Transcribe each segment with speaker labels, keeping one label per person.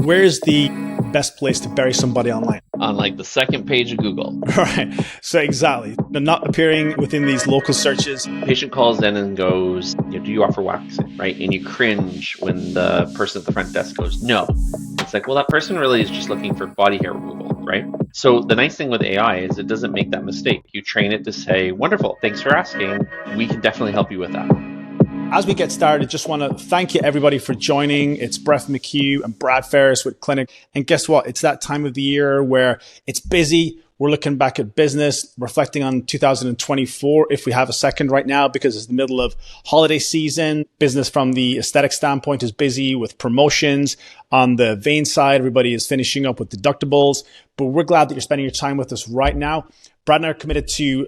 Speaker 1: Where's the best place to bury somebody online?
Speaker 2: On like the second page of Google.
Speaker 1: Right. So exactly. They're not appearing within these local searches.
Speaker 2: Patient calls in and goes, do you offer waxing, right? And you cringe when the person at the front desk goes, no. It's like, well, that person really is just looking for body hair removal, right? So the nice thing with AI is it doesn't make that mistake. You train it to say, wonderful, thanks for asking. We can definitely help you with that.
Speaker 1: As we get started, just want to thank you everybody for joining. It's Brett McHugh and Brad Ferris with Clinic. And guess what? It's that time of the year where it's busy. We're looking back at business, reflecting on 2024, if we have a second right now, because it's the middle of holiday season. Business from the aesthetic standpoint is busy with promotions. On the vein side, everybody is finishing up with deductibles. But we're glad that you're spending your time with us right now. Brad and I are committed to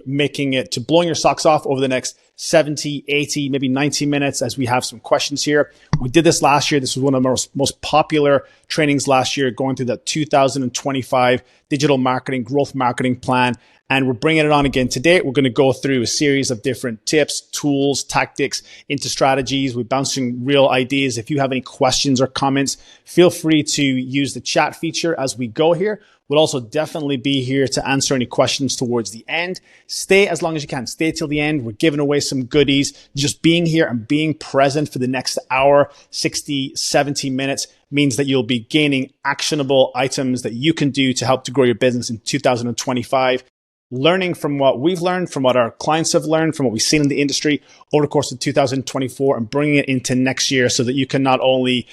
Speaker 1: blowing your socks off over the next 70, 80, maybe 90 minutes as we have some questions here. We did this last year. This was one of the most popular trainings last year, going through the 2025 digital marketing, growth marketing plan. And we're bringing it on again today. We're going to go through a series of different tips, tools, tactics into strategies. We're bouncing real ideas. If you have any questions or comments, feel free to use the chat feature as we go here. We'll also definitely be here to answer any questions towards the end. Stay as long as you can. Stay till the end. We're giving away some goodies. Just being here and being present for the next hour, 60, 70 minutes means that you'll be gaining actionable items that you can do to help to grow your business in 2025. Learning from what we've learned, from what our clients have learned, from what we've seen in the industry over the course of 2024 and bringing it into next year so that you can not only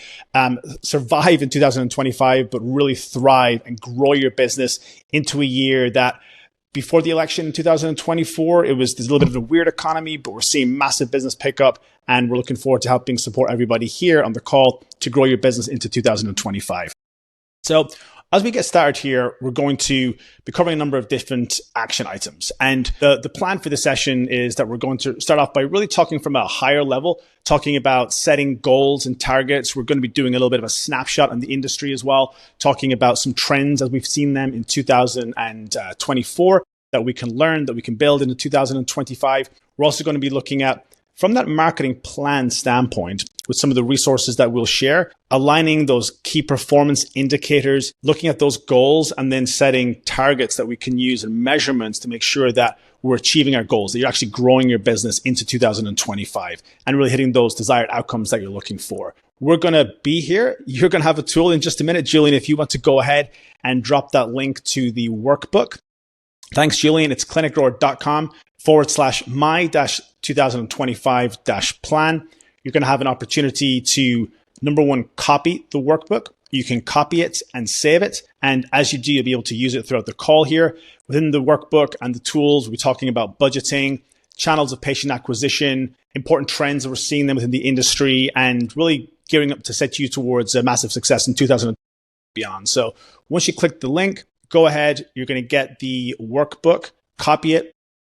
Speaker 1: survive in 2025, but really thrive and grow your business into a year that before the election in 2024, there's a little bit of a weird economy, but we're seeing massive business pickup and we're looking forward to helping support everybody here on the call to grow your business into 2025. So as we get started here, we're going to be covering a number of different action items. And the plan for this session is that we're going to start off by really talking from a higher level, talking about setting goals and targets. We're going to be doing a little bit of a snapshot on the industry as well, talking about some trends as we've seen them in 2024 that we can learn, that we can build into 2025. We're also going to be looking at, from that marketing plan standpoint, with some of the resources that we'll share, aligning those key performance indicators, looking at those goals, and then setting targets that we can use and measurements to make sure that we're achieving our goals, that you're actually growing your business into 2025 and really hitting those desired outcomes that you're looking for. We're going to be here. You're going to have a tool in just a minute, Julian, if you want to go ahead and drop that link to the workbook. Thanks, Julian. It's clinicgrower.com/my-2025-plan. You're going to have an opportunity to, number one, copy the workbook. You can copy it and save it. And as you do, you'll be able to use it throughout the call here. Within the workbook and the tools, we're talking about budgeting, channels of patient acquisition, important trends that we're seeing them within the industry, and really gearing up to set you towards a massive success in 2000 and beyond. So once you click the link, go ahead. You're going to get the workbook, copy it,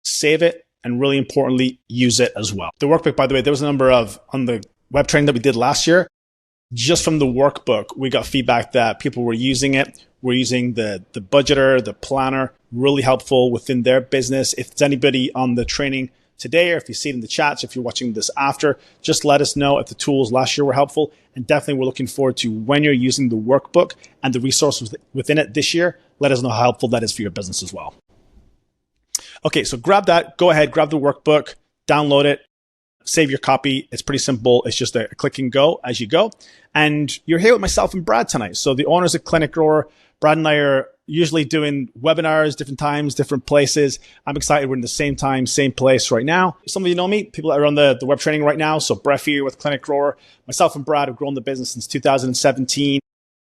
Speaker 1: save it, and really importantly, use it as well. The workbook, by the way, there was a number of, on the web training that we did last year, just from the workbook, we got feedback that people were using it. We're using the budgeter, the planner, really helpful within their business. If there's anybody on the training today, or if you see it in the chats, if you're watching this after, just let us know if the tools last year were helpful. And definitely we're looking forward to when you're using the workbook and the resources within it this year, let us know how helpful that is for your business as well. Okay, so grab that, go ahead, grab the workbook, download it, save your copy. It's pretty simple. It's just a click and go as you go. And you're here with myself and Brad tonight. So the owners of Clinic Grower, Brad and I are usually doing webinars, different times, different places. I'm excited we're in the same time, same place right now. Some of you know me, people that are on the web training right now. So Brett here with Clinic Grower. Myself and Brad have grown the business since 2017.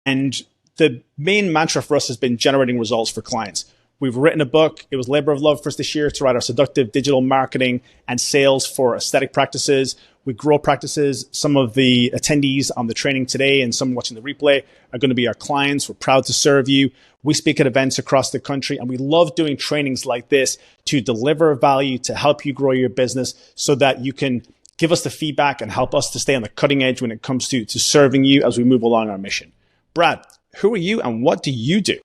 Speaker 1: And the main mantra for us has been generating results for clients. We've written a book. It was labor of love for us this year to write our seductive digital marketing and sales for aesthetic practices. We grow practices. Some of the attendees on the training today and some watching the replay are going to be our clients. We're proud to serve you. We speak at events across the country, and we love doing trainings like this to deliver value, to help you grow your business so that you can give us the feedback and help us to stay on the cutting edge when it comes to serving you as we move along our mission. Brad, who are you and what do you do?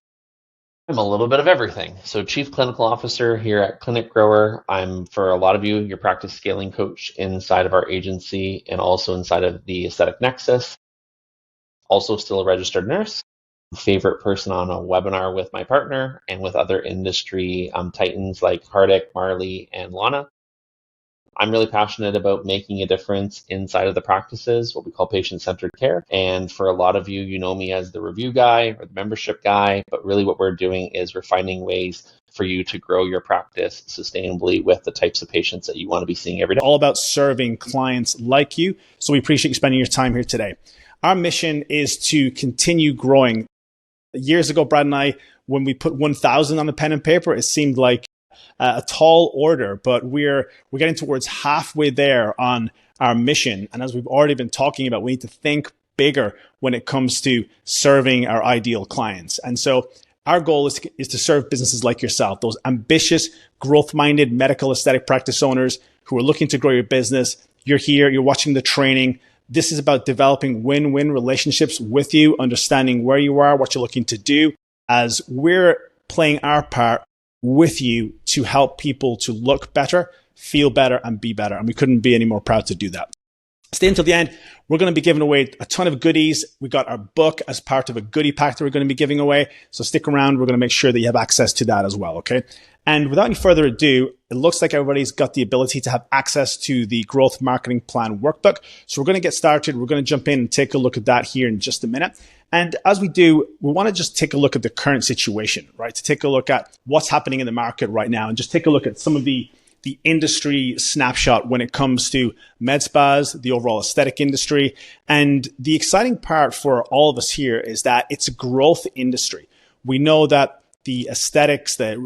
Speaker 2: I'm a little bit of everything. So Chief Clinical Officer here at Clinic Grower. I'm, for a lot of you, your practice scaling coach inside of our agency and also inside of the Aesthetic Nexus. also still a registered nurse, favorite person on a webinar with my partner and with other industry titans like Hardik, Marley, and Lana. I'm really passionate about making a difference inside of the practices, what we call patient-centered care. And for a lot of you, you know me as the review guy or the membership guy, but really what we're doing is we're finding ways for you to grow your practice sustainably with the types of patients that you want to be seeing every day.
Speaker 1: All about serving clients like you. So we appreciate you spending your time here today. Our mission is to continue growing. Years ago, Brad and I, when we put 1,000 on the pen and paper, it seemed like a tall order, but we're getting towards halfway there on our mission. And as we've already been talking about, we need to think bigger when it comes to serving our ideal clients. And so our goal is to serve businesses like yourself, those ambitious, growth-minded medical aesthetic practice owners who are looking to grow your business. You're here, you're watching the training. This is about developing win-win relationships with you, understanding where you are, what you're looking to do, as we're playing our part with you to help people to look better, feel better, and be better. And we couldn't be any more proud to do that. Stay until the end. We're going to be giving away a ton of goodies. We got our book as part of a goodie pack that we're going to be giving away. So stick around. We're going to make sure that you have access to that as well. Okay. And without any further ado, it looks like everybody's got the ability to have access to the Growth Marketing Plan workbook. So we're going to get started. We're going to jump in and take a look at that here in just a minute. And as we do, we want to just take a look at the current situation, right? To take a look at what's happening in the market right now and just take a look at some of the industry snapshot when it comes to med spas, the overall aesthetic industry. And the exciting part for all of us here is that it's a growth industry. We know that the aesthetics, the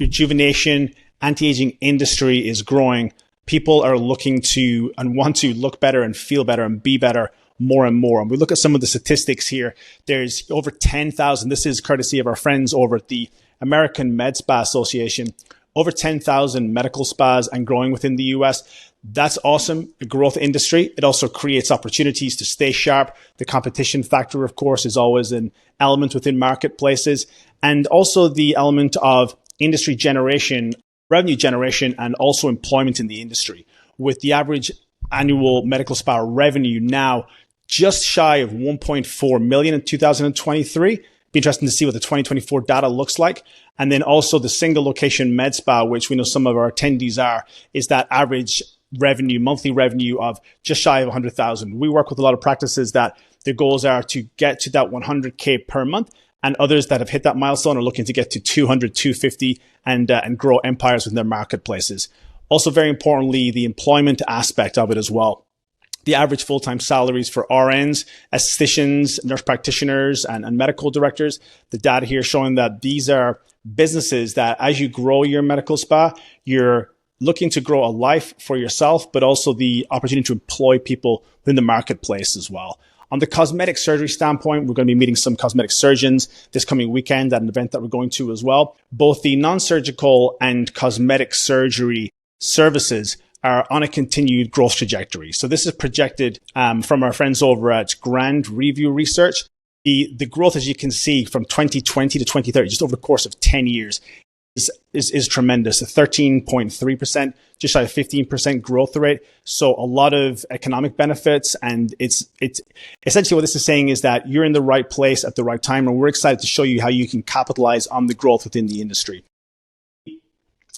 Speaker 1: rejuvenation, anti-aging industry is growing. People are looking to and want to look better and feel better and be better more and more. And we look at some of the statistics here. There's over 10,000. This is courtesy of our friends over at the American Med Spa Association. Over 10,000 medical spas and growing within the US. That's awesome. A growth industry. It also creates opportunities to stay sharp. The competition factor, of course, is always an element within marketplaces. And also the element of industry generation, revenue generation, and also employment in the industry. With the average annual medical spa revenue now just shy of 1.4 million in 2023. Be interesting to see what the 2024 data looks like. And then also the single location med spa, which we know some of our attendees are, is that average revenue, monthly revenue of just shy of 100,000. We work with a lot of practices that their goals are to get to that 100K per month, and others that have hit that milestone are looking to get to 200, 250 and grow empires within their marketplaces. Also, very importantly, the employment aspect of it as well. The average full-time salaries for RNs, estheticians, nurse practitioners, and medical directors. The data here showing that these are businesses that as you grow your medical spa, you're looking to grow a life for yourself, but also the opportunity to employ people within the marketplace as well. On the cosmetic surgery standpoint, we're going to be meeting some cosmetic surgeons this coming weekend at an event that we're going to as well. Both the non-surgical and cosmetic surgery services are on a continued growth trajectory. So this is projected from our friends over at Grand Review Research. The growth, as you can see, from 2020 to 2030, just over the course of 10 years, is tremendous. A 13.3%, just shy of 15% growth rate. So a lot of economic benefits. And it's essentially what this is saying is that you're in the right place at the right time. And we're excited to show you how you can capitalize on the growth within the industry.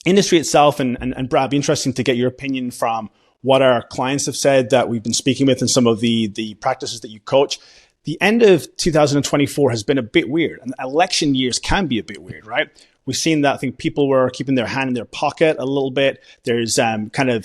Speaker 1: Industry itself, and Brad, be interesting to get your opinion from what our clients have said that we've been speaking with and some of the practices that you coach. The end of 2024 has been a bit weird, and election years can be a bit weird, right? We've seen that I think people were keeping their hand in their pocket a little bit. There's kind of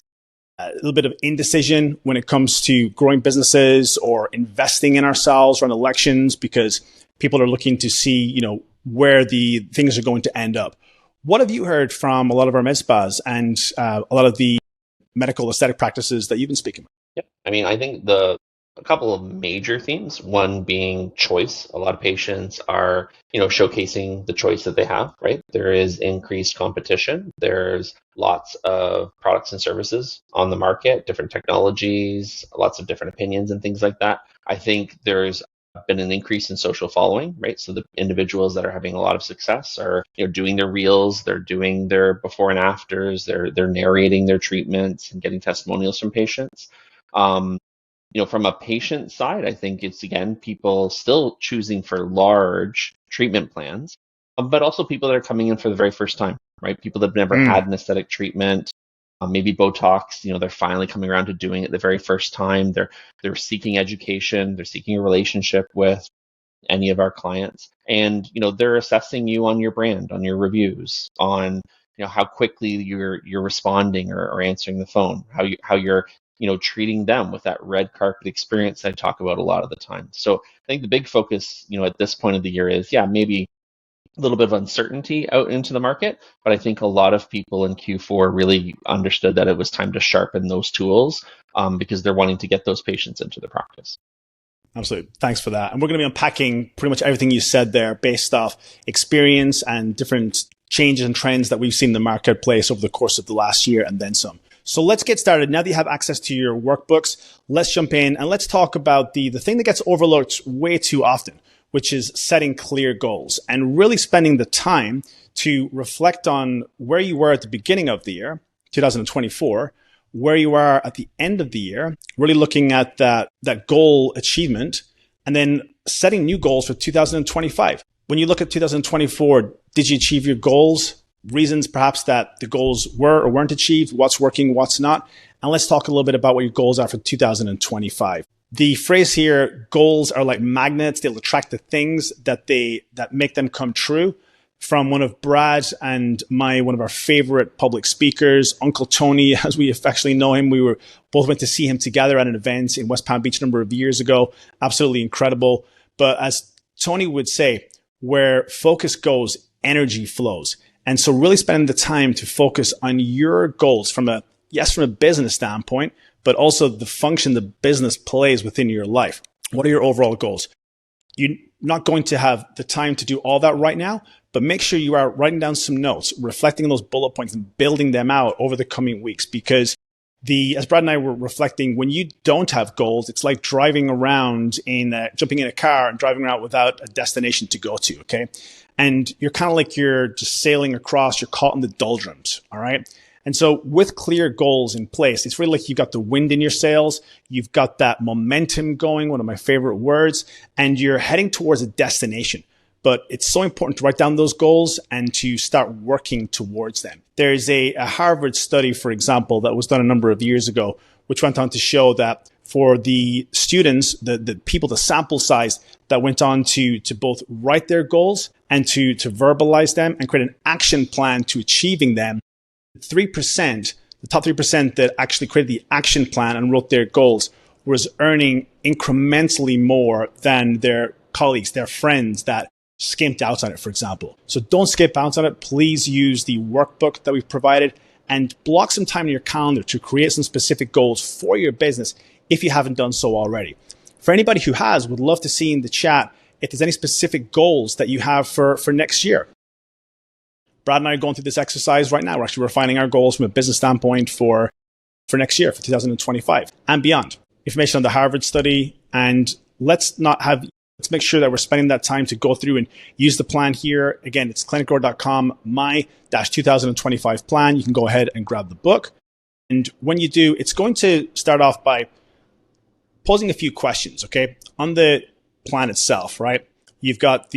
Speaker 1: a little bit of indecision when it comes to growing businesses or investing in ourselves around elections because people are looking to see, where the things are going to end up. What have you heard from a lot of our med spas and a lot of the medical aesthetic practices that you've been speaking about?
Speaker 2: Yep. I mean, I think a couple of major themes, one being choice. A lot of patients are, showcasing the choice that they have, right? There is increased competition. There's lots of products and services on the market, different technologies, lots of different opinions and things like that. I think there's been an increase in social following, right? So the individuals that are having a lot of success are, doing their reels, they're doing their before and afters, they're narrating their treatments and getting testimonials from patients. From a patient side, I think it's again people still choosing for large treatment plans, but also people that are coming in for the very first time, right? People that have never had an aesthetic treatment, maybe Botox. They're finally coming around to doing it the very first time. They're seeking education. They're seeking a relationship with any of our clients, and they're assessing you on your brand, on your reviews, on how quickly you're responding or answering the phone, how you're treating them with that red carpet experience I talk about a lot of the time. So I think the big focus at this point of the year is maybe a little bit of uncertainty out into the market, but I think a lot of people in Q4 really understood that it was time to sharpen those tools, because they're wanting to get those patients into the practice.
Speaker 1: Absolutely. Thanks for that. And we're going to be unpacking pretty much everything you said there based off experience and different changes and trends that we've seen in the marketplace over the course of the last year and then some. So let's get started. Now that you have access to your workbooks, let's jump in and let's talk about the thing that gets overlooked way too often, which is setting clear goals and really spending the time to reflect on where you were at the beginning of the year, 2024, where you are at the end of the year, really looking at that goal achievement, and then setting new goals for 2025. When you look at 2024, did you achieve your goals? Reasons perhaps that the goals were or weren't achieved, what's working, what's not. And let's talk a little bit about what your goals are for 2025. The phrase here, goals are like magnets. They'll attract the things that make them come true. From one of Brad and one of our favorite public speakers, Uncle Tony, as we affectionately know him. We both went to see him together at an event in West Palm Beach a number of years ago. Absolutely incredible. But as Tony would say, where focus goes, energy flows. And so really spending the time to focus on your goals from a business standpoint, but also the function the business plays within your life. What are your overall goals? You're not going to have the time to do all that right now, but make sure you are writing down some notes, reflecting on those bullet points and building them out over the coming weeks. Because as Brad and I were reflecting, when you don't have goals, it's like jumping in a car and driving around without a destination to go to, okay? And you're kind of like you're just sailing across, you're caught in the doldrums, all right? And so with clear goals in place, it's really like you've got the wind in your sails, you've got that momentum going, one of my favorite words, and you're heading towards a destination. But it's so important to write down those goals and to start working towards them. There's a Harvard study, for example, that was done a number of years ago, which went on to show that for the students, the people, the sample size that went on to both write their goals and to verbalize them and create an action plan to achieving them, 3%, the top 3% that actually created the action plan and wrote their goals was earning incrementally more than their colleagues, their friends that skimped out on it, for example. So don't skip out on it. Please use the workbook that we've provided and block some time in your calendar to create some specific goals for your business if you haven't done so already. For anybody who has, would love to see in the chat if there's any specific goals that you have for next year. Brad and I are going through this exercise right now. We're actually refining our goals from a business standpoint for next year, for 2025 and beyond. Information on the Harvard study, and let's make sure that we're spending that time to go through and use the plan here. Again, it's clinicgrowth.com, my-2025 plan. You can go ahead and grab the book. And when you do, it's going to start off by posing a few questions, okay? On the plan itself, right? You've got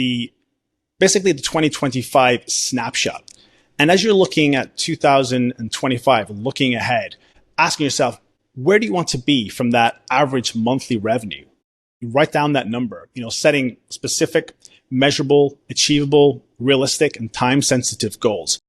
Speaker 1: basically the 2025 snapshot. And as you're looking at 2025, looking ahead, asking yourself, where do you want to be from that average monthly revenue? You write down that number, setting specific, measurable, achievable, realistic, and time-sensitive goals.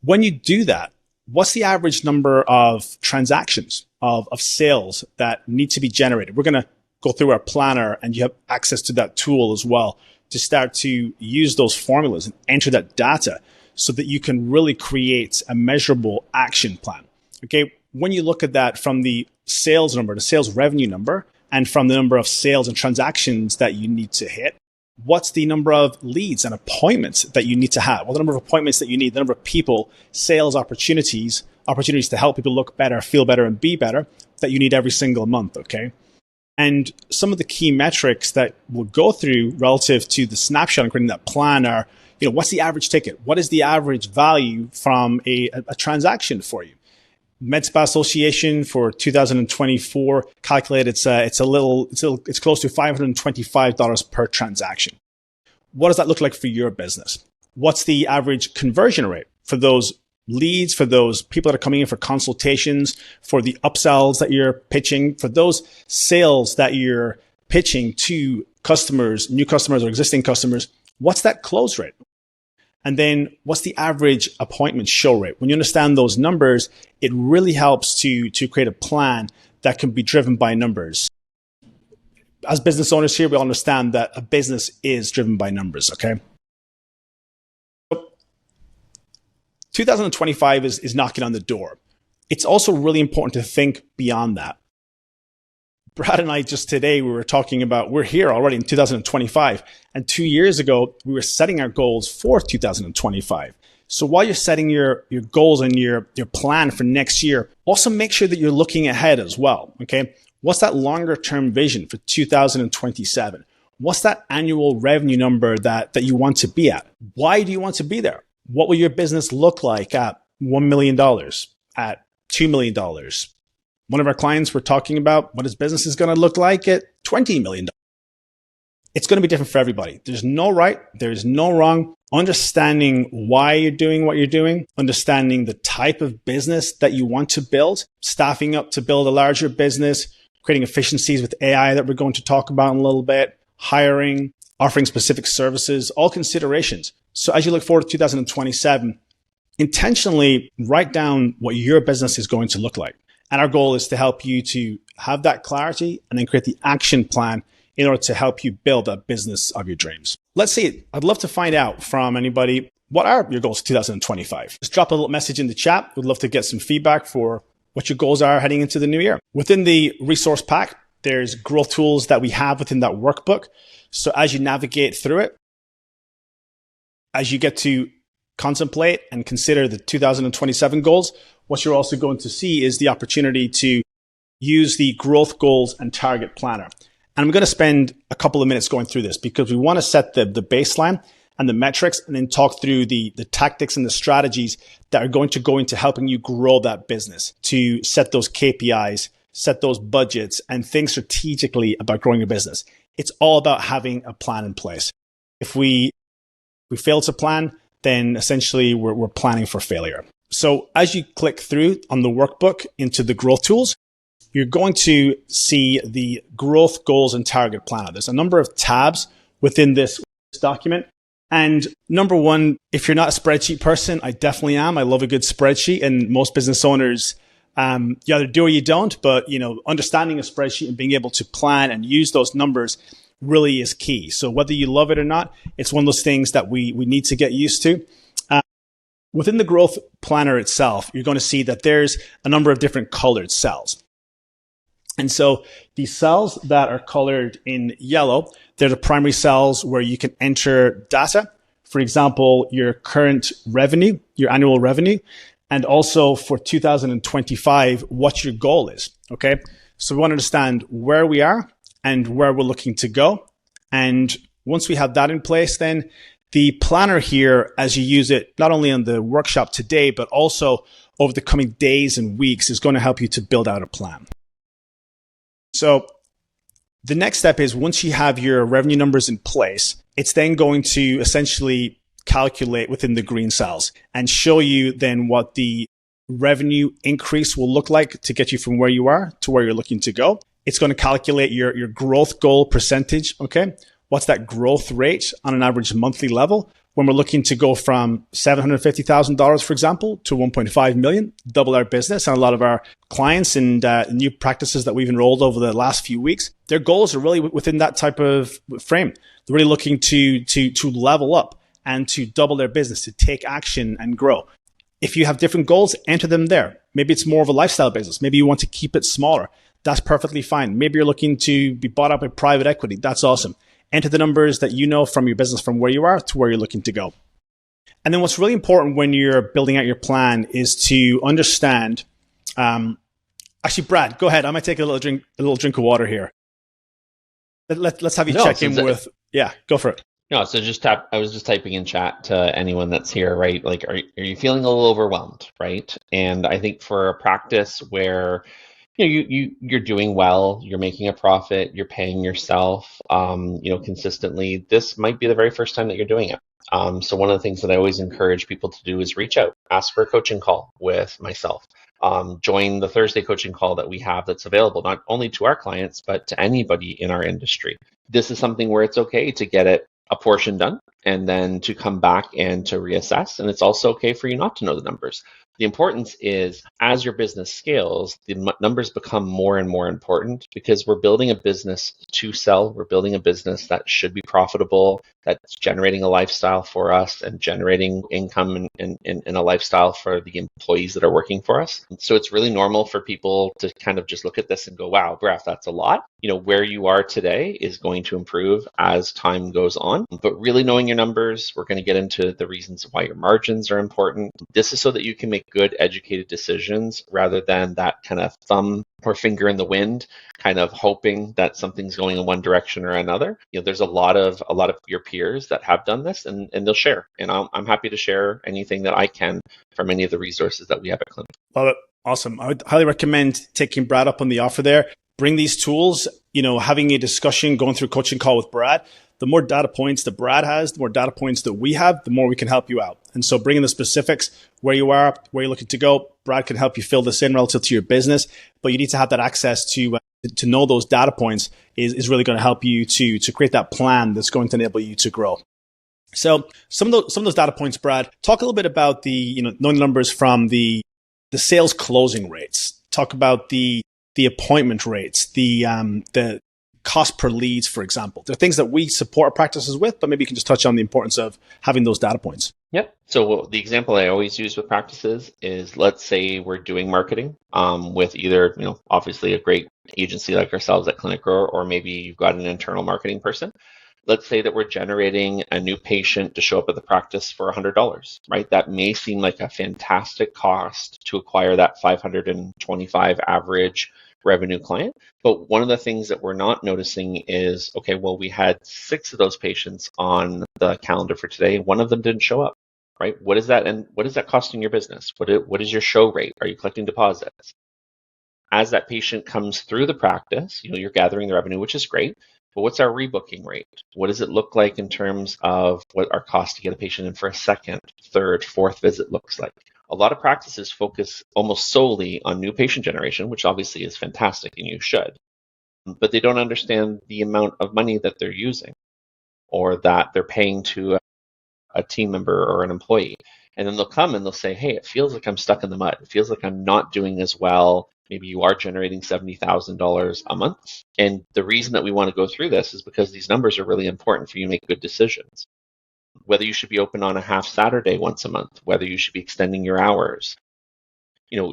Speaker 1: When you do that, what's the average number of transactions, of sales that need to be generated? We're going to go through our planner, and you have access to that tool as well to start to use those formulas and enter that data so that you can really create a measurable action plan. Okay. When you look at that from the sales number, the sales revenue number, and from the number of sales and transactions that you need to hit, what's the number of leads and appointments that you need to have? What the number of appointments that you need, the number of people, sales opportunities to help people look better, feel better, and be better that you need every single month, okay? And some of the key metrics that we'll go through relative to the snapshot and creating that plan are, what's the average ticket? What is the average value from a transaction for you? Med Spa Association for 2024 calculated it's close to $525 per transaction. What does that look like for your business? What's the average conversion rate for those leads, for those people that are coming in for consultations, for the upsells that you're pitching, for those sales that you're pitching to customers, new customers or existing customers? What's that close rate? And then what's the average appointment show rate? When you understand those numbers, it really helps to create a plan that can be driven by numbers. As business owners here, we all understand that a business is driven by numbers, okay? 2025 is knocking on the door. It's also really important to think beyond that. Brad and I just today, we were talking about, we're here already in 2025. And 2 years ago, we were setting our goals for 2025. So while you're setting your goals and your plan for next year, also make sure that you're looking ahead as well, okay? What's that longer term vision for 2027? What's that annual revenue number that you want to be at? Why do you want to be there? What will your business look like at $1 million, at $2 million? One of our clients were talking about what his business is going to look like at $20 million. It's going to be different for everybody. There's no right, there's no wrong. Understanding why you're doing what you're doing, understanding the type of business that you want to build, staffing up to build a larger business, creating efficiencies with AI that we're going to talk about in a little bit, hiring, offering specific services, all considerations. So as you look forward to 2027, intentionally write down what your business is going to look like. And our goal is to help you to have that clarity and then create the action plan in order to help you build that business of your dreams. Let's see. I'd love to find out from anybody, what are your goals for 2025? Just drop a little message in the chat. We'd love to get some feedback for what your goals are heading into the new year. Within the resource pack, there's growth tools that we have within that workbook. So as you navigate through it, as you get to contemplate and consider the 2027 goals, what you're also going to see is the opportunity to use the growth goals and target planner. And I'm going to spend a couple of minutes going through this because we want to set the baseline and the metrics and then talk through the tactics and the strategies that are going to go into helping you grow that business, to set those KPIs, set those budgets, and think strategically about growing your business. It's all about having a plan in place. If we fail to plan, then essentially we're planning for failure. So as you click through on the workbook into the growth tools, you're going to see the growth goals and target planner. There's a number of tabs within this document. And number one, if you're not a spreadsheet person, I definitely am. I love a good spreadsheet, and most business owners, you either do or you don't, but understanding a spreadsheet and being able to plan and use those numbers really is key. So whether you love it or not, it's one of those things that we need to get used to. Within the growth planner itself, you're going to see that there's a number of different colored cells. And so these cells that are colored in yellow, they're the primary cells where you can enter data. For example, your current revenue, your annual revenue, and also for 2025, what your goal is. Okay. So we want to understand where we are and where we're looking to go. And once we have that in place, then the planner here, as you use it, not only on the workshop today, but also over the coming days and weeks, is going to help you to build out a plan. So the next step is, once you have your revenue numbers in place, it's then going to essentially calculate within the green cells and show you then what the revenue increase will look like to get you from where you are to where you're looking to go. It's going to calculate your growth goal percentage. Okay. What's that growth rate on an average monthly level? When we're looking to go from $750,000, for example, to 1.5 million, double our business. And a lot of our clients and new practices that we've enrolled over the last few weeks, their goals are really within that type of frame. They're really looking to level up and to double their business, to take action and grow. If you have different goals, enter them there. Maybe it's more of a lifestyle business. Maybe you want to keep it smaller. That's perfectly fine. Maybe you're looking to be bought up by private equity. That's awesome. Enter the numbers that you know from your business, from where you are to where you're looking to go. And then what's really important when you're building out your plan is to understand. Actually, Brad, go ahead. I might take a little drink of water here. Let's have you check in with. Yeah, go for it.
Speaker 2: No, so just tap. I was just typing in chat to anyone that's here, right? Like, are you feeling a little overwhelmed, right? And I think for a practice where you're doing well, you're making a profit, you're paying yourself, consistently, this might be the very first time that you're doing it. So one of the things that I always encourage people to do is reach out, ask for a coaching call with myself. Join the Thursday coaching call that we have that's available not only to our clients, but to anybody in our industry. This is something where it's okay to get it a portion done and then to come back and to reassess. And it's also okay for you not to know the numbers. The importance is as your business scales, the numbers become more and more important because we're building a business to sell. We're building a business that should be profitable, that's generating a lifestyle for us and generating income and a lifestyle for the employees that are working for us. So it's really normal for people to kind of just look at this and go, wow, Bref, that's a lot. Where you are today is going to improve as time goes on. But really knowing your numbers, we're going to get into the reasons why your margins are important. This is so that you can make good, educated decisions rather than that kind of thumb or finger in the wind, kind of hoping that something's going in one direction or another. There's a lot of your peers that have done this and they'll share. And I'm happy to share anything that I can from any of the resources that we have at Clinic.
Speaker 1: Love it. Awesome. I would highly recommend taking Brad up on the offer there. Bring these tools, having a discussion, going through a coaching call with Brad. The more data points that Brad has, the more data points that we have, the more we can help you out. And so bringing the specifics, where you are, where you're looking to go, Brad can help you fill this in relative to your business. But you need to have that access to know those data points is really going to help you to create that plan that's going to enable you to grow. So some of those data points, Brad, talk a little bit about the knowing the numbers from the sales closing rates. Talk about the appointment rates, the cost per leads, for example. They're things that we support our practices with, but maybe you can just touch on the importance of having those data points.
Speaker 2: Yep. So the example I always use with practices is, let's say we're doing marketing with either, obviously a great agency like ourselves at Clinic, or maybe you've got an internal marketing person. Let's say that we're generating a new patient to show up at the practice for $100, right? That may seem like a fantastic cost to acquire that 525 average revenue client. But one of the things that we're not noticing is, okay, well, we had 6 of those patients on the calendar for today. One of them didn't show up, right? What is that? And what is that costing your business? What is your show rate? Are you collecting deposits? As that patient comes through the practice, you're gathering the revenue, which is great. But what's our rebooking rate? What does it look like in terms of what our cost to get a patient in for a second, third, fourth visit looks like? A lot of practices focus almost solely on new patient generation, which obviously is fantastic and you should, but they don't understand the amount of money that they're using or that they're paying to a team member or an employee. And then they'll come and they'll say, hey, it feels like I'm stuck in the mud. It feels like I'm not doing as well. Maybe you are generating $70,000 a month. And the reason that we want to go through this is because these numbers are really important for you to make good decisions. Whether you should be open on a half Saturday once a month, whether you should be extending your hours,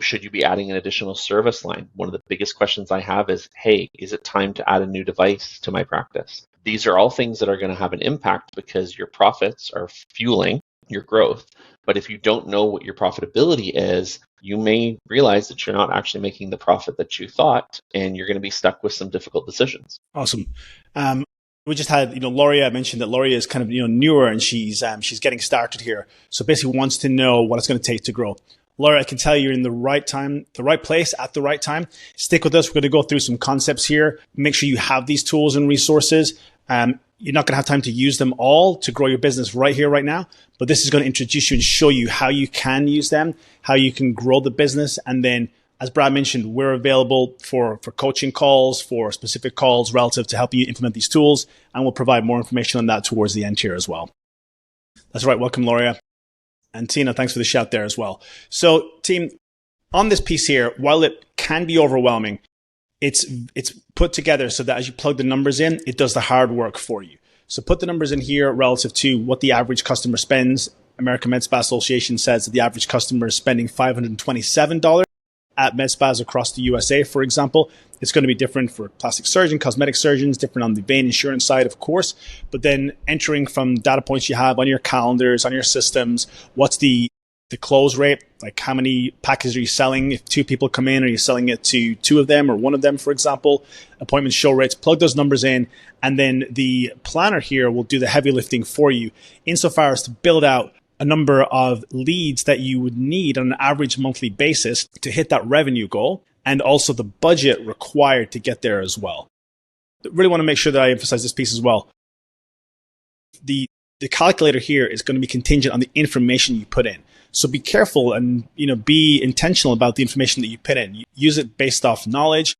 Speaker 2: should you be adding an additional service line? One of the biggest questions I have is, hey, is it time to add a new device to my practice? These are all things that are going to have an impact because your profits are fueling your growth. But if you don't know what your profitability is, you may realize that you're not actually making the profit that you thought, and you're going to be stuck with some difficult decisions.
Speaker 1: Awesome. We just had, Loria. I mentioned that Loria is kind of, newer and she's getting started here. So basically wants to know what it's going to take to grow. Laura, I can tell you're in the right time, the right place at the right time. Stick with us. We're going to go through some concepts here. Make sure you have these tools and resources. You're not going to have time to use them all to grow your business right here, right now. But this is going to introduce you and show you how you can use them, how you can grow the business. And then, as Brad mentioned, we're available for coaching calls, for specific calls relative to help you implement these tools. And we'll provide more information on that towards the end here as well. That's right. Welcome, Loria. And Tina, thanks for the shout there as well. So, team, on this piece here, while it can be overwhelming, it's put together so that as you plug the numbers in, it does the hard work for you. So put the numbers in here relative to what the average customer spends. American Med Spa Association says that the average customer is spending $527 at med spas across the USA, for example. It's going to be different for plastic surgeon, cosmetic surgeons, different on the vein insurance side, of course. But then entering from data points you have on your calendars, on your systems, what's the the close rate, like how many packages are you selling? If 2 people come in, are you selling it to 2 of them or 1 of them, for example? Appointment show rates, plug those numbers in, and then the planner here will do the heavy lifting for you insofar as to build out a number of leads that you would need on an average monthly basis to hit that revenue goal, and also the budget required to get there as well. I really want to make sure that I emphasize this piece as well. The calculator here is going to be contingent on the information you put in. So be careful and be intentional about the information that you put in. Use it based off knowledge.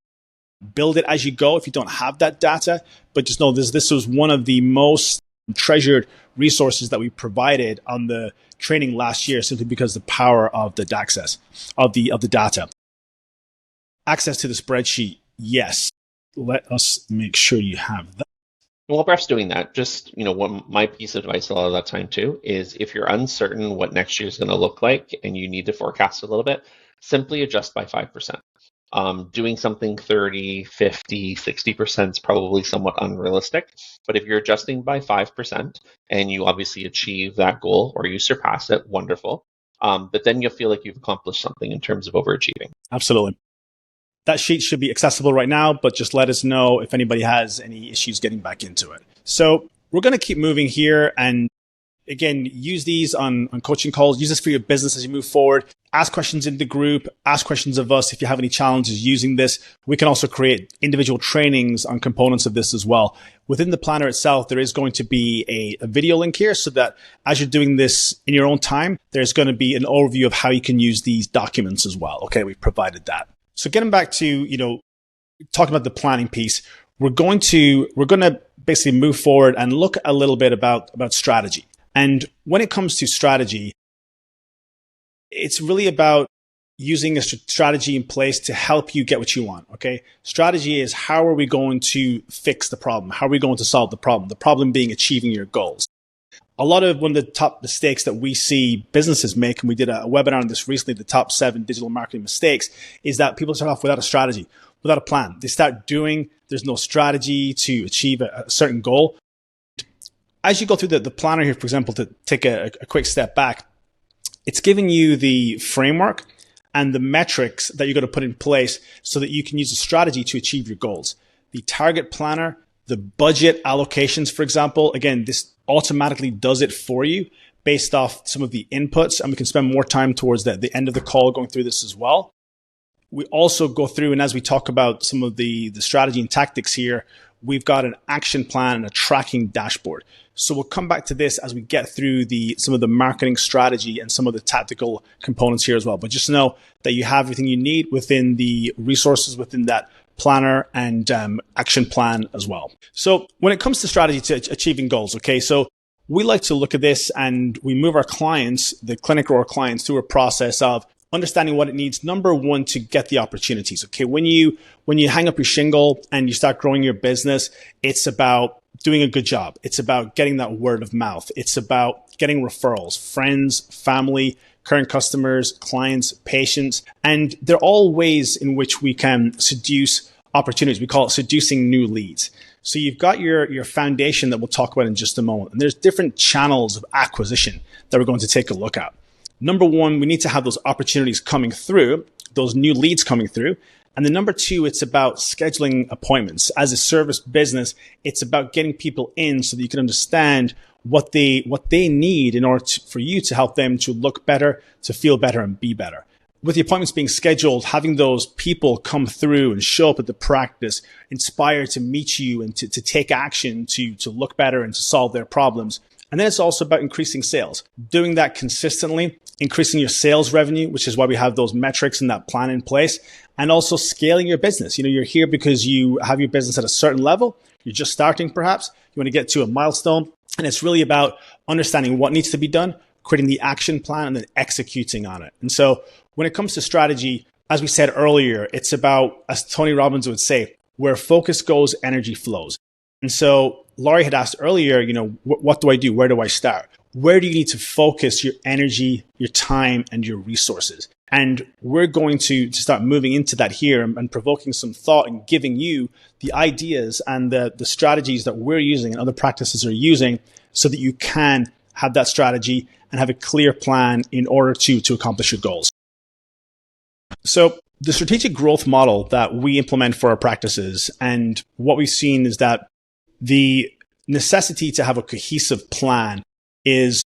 Speaker 1: Build it as you go if you don't have that data. But just know this was one of the most treasured resources that we provided on the training last year, simply because the power of the access of the data. Access to the spreadsheet, yes. Let us make sure you have that.
Speaker 2: Well, perhaps doing that, just, what my piece of advice a lot of that time too is if you're uncertain what next year is going to look like and you need to forecast a little bit, simply adjust by 5%. Doing something 30, 50, 60% is probably somewhat unrealistic. But if you're adjusting by 5% and you obviously achieve that goal or you surpass it, wonderful. But then you'll feel like you've accomplished something in terms of overachieving.
Speaker 1: Absolutely. That sheet should be accessible right now, but just let us know if anybody has any issues getting back into it. So we're going to keep moving here, and again, use these on coaching calls. Use this for your business as you move forward. Ask questions in the group. Ask questions of us if you have any challenges using this. We can also create individual trainings on components of this as well. Within the planner itself, there is going to be a video link here so that as you're doing this in your own time, there's going to be an overview of how you can use these documents as well. Okay, we've provided that. So getting back to, talking about the planning piece, we're going to basically move forward and look a little bit about strategy. And when it comes to strategy, it's really about using a strategy in place to help you get what you want. Okay. Strategy is how are we going to fix the problem? How are we going to solve the problem? The problem being achieving your goals. One of the top mistakes that we see businesses make, and we did a webinar on this recently, the top 7 digital marketing mistakes, is that people start off without a strategy, without a plan. They start doing, there's no strategy to achieve a certain goal. As you go through the planner here, for example, to take a quick step back, it's giving you the framework and the metrics that you're going to put in place so that you can use a strategy to achieve your goals. The target planner, the budget allocations, for example, again, this automatically does it for you based off some of the inputs, and we can spend more time towards the end of the call going through this as well. We also go through, and as we talk about some of the strategy and tactics here, we've got an action plan and a tracking dashboard. So we'll come back to this as we get through some of the marketing strategy and some of the tactical components here as well. But just know that you have everything you need within the resources within that planner and action plan as well. So when it comes to strategy to achieving goals, okay, so we like to look at this and we move our clients, the clinic or our clients, through a process of understanding what it needs. Number one, to get the opportunities. Okay, when you hang up your shingle and you start growing your business, it's about doing a good job. It's about getting that word of mouth. It's about getting referrals, friends, family, current customers, clients, patients, and they're all ways in which we can seduce opportunities. We call it seducing new leads. So you've got your foundation that we'll talk about in just a moment. And there's different channels of acquisition that we're going to take a look at. Number one, we need to have those opportunities coming through, those new leads coming through. And then number two, it's about scheduling appointments. As a service business, it's about getting people in so that you can understand what they need in order for you to help them to look better, to feel better, and be better. With the appointments being scheduled, having those people come through and show up at the practice, inspired to meet you and to take action to look better and to solve their problems. And then it's also about increasing sales, doing that consistently, increasing your sales revenue, which is why we have those metrics and that plan in place, and also scaling your business. You're here because you have your business at a certain level. You're just starting, perhaps. You want to get to a milestone. And it's really about understanding what needs to be done, creating the action plan, and then executing on it. And so when it comes to strategy, as we said earlier, it's about, as Tony Robbins would say, where focus goes, energy flows. And so Laurie had asked earlier, what do I do? Where do I start? Where do you need to focus your energy, your time, and your resources? And we're going to start moving into that here and provoking some thought and giving you the ideas and the strategies that we're using and other practices are using so that you can have that strategy, and have a clear plan in order to accomplish your goals. So the strategic growth model that we implement for our practices, and what we've seen is that the necessity to have a cohesive plan is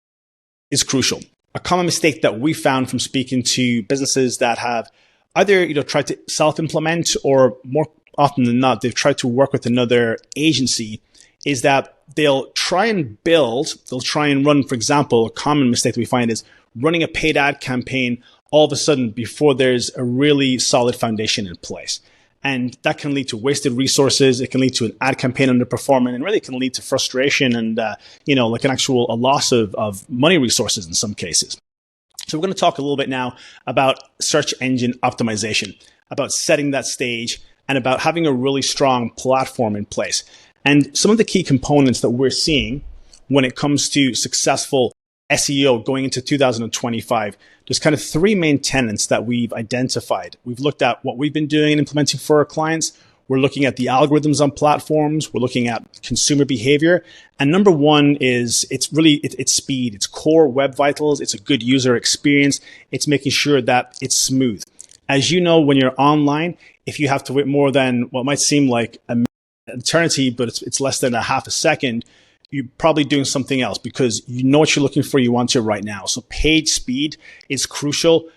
Speaker 1: crucial. A common mistake that we found from speaking to businesses that have either tried to self-implement, or more often than not, they've tried to work with another agency, is that they'll try and run, for example, a common mistake that we find is running a paid ad campaign all of a sudden before there's a really solid foundation in place. And that can lead to wasted resources. It can lead to an ad campaign underperforming, and really can lead to frustration and, like a loss of money resources in some cases. So we're going to talk a little bit now about search engine optimization, about setting that stage, and about having a really strong platform in place. And some of the key components that we're seeing when it comes to successful SEO going into 2025, there's kind of three main tenets that we've identified. We've looked at what we've been doing and implementing for our clients. We're looking at the algorithms on platforms. We're looking at consumer behavior. And number one is it's speed. It's core web vitals. It's a good user experience. It's making sure that it's smooth. As you know, when you're online, if you have to wait more than what might seem like an eternity, but it's less than a half a second, you're probably doing something else because you know what you're looking for. You want it right now. So page speed is crucial.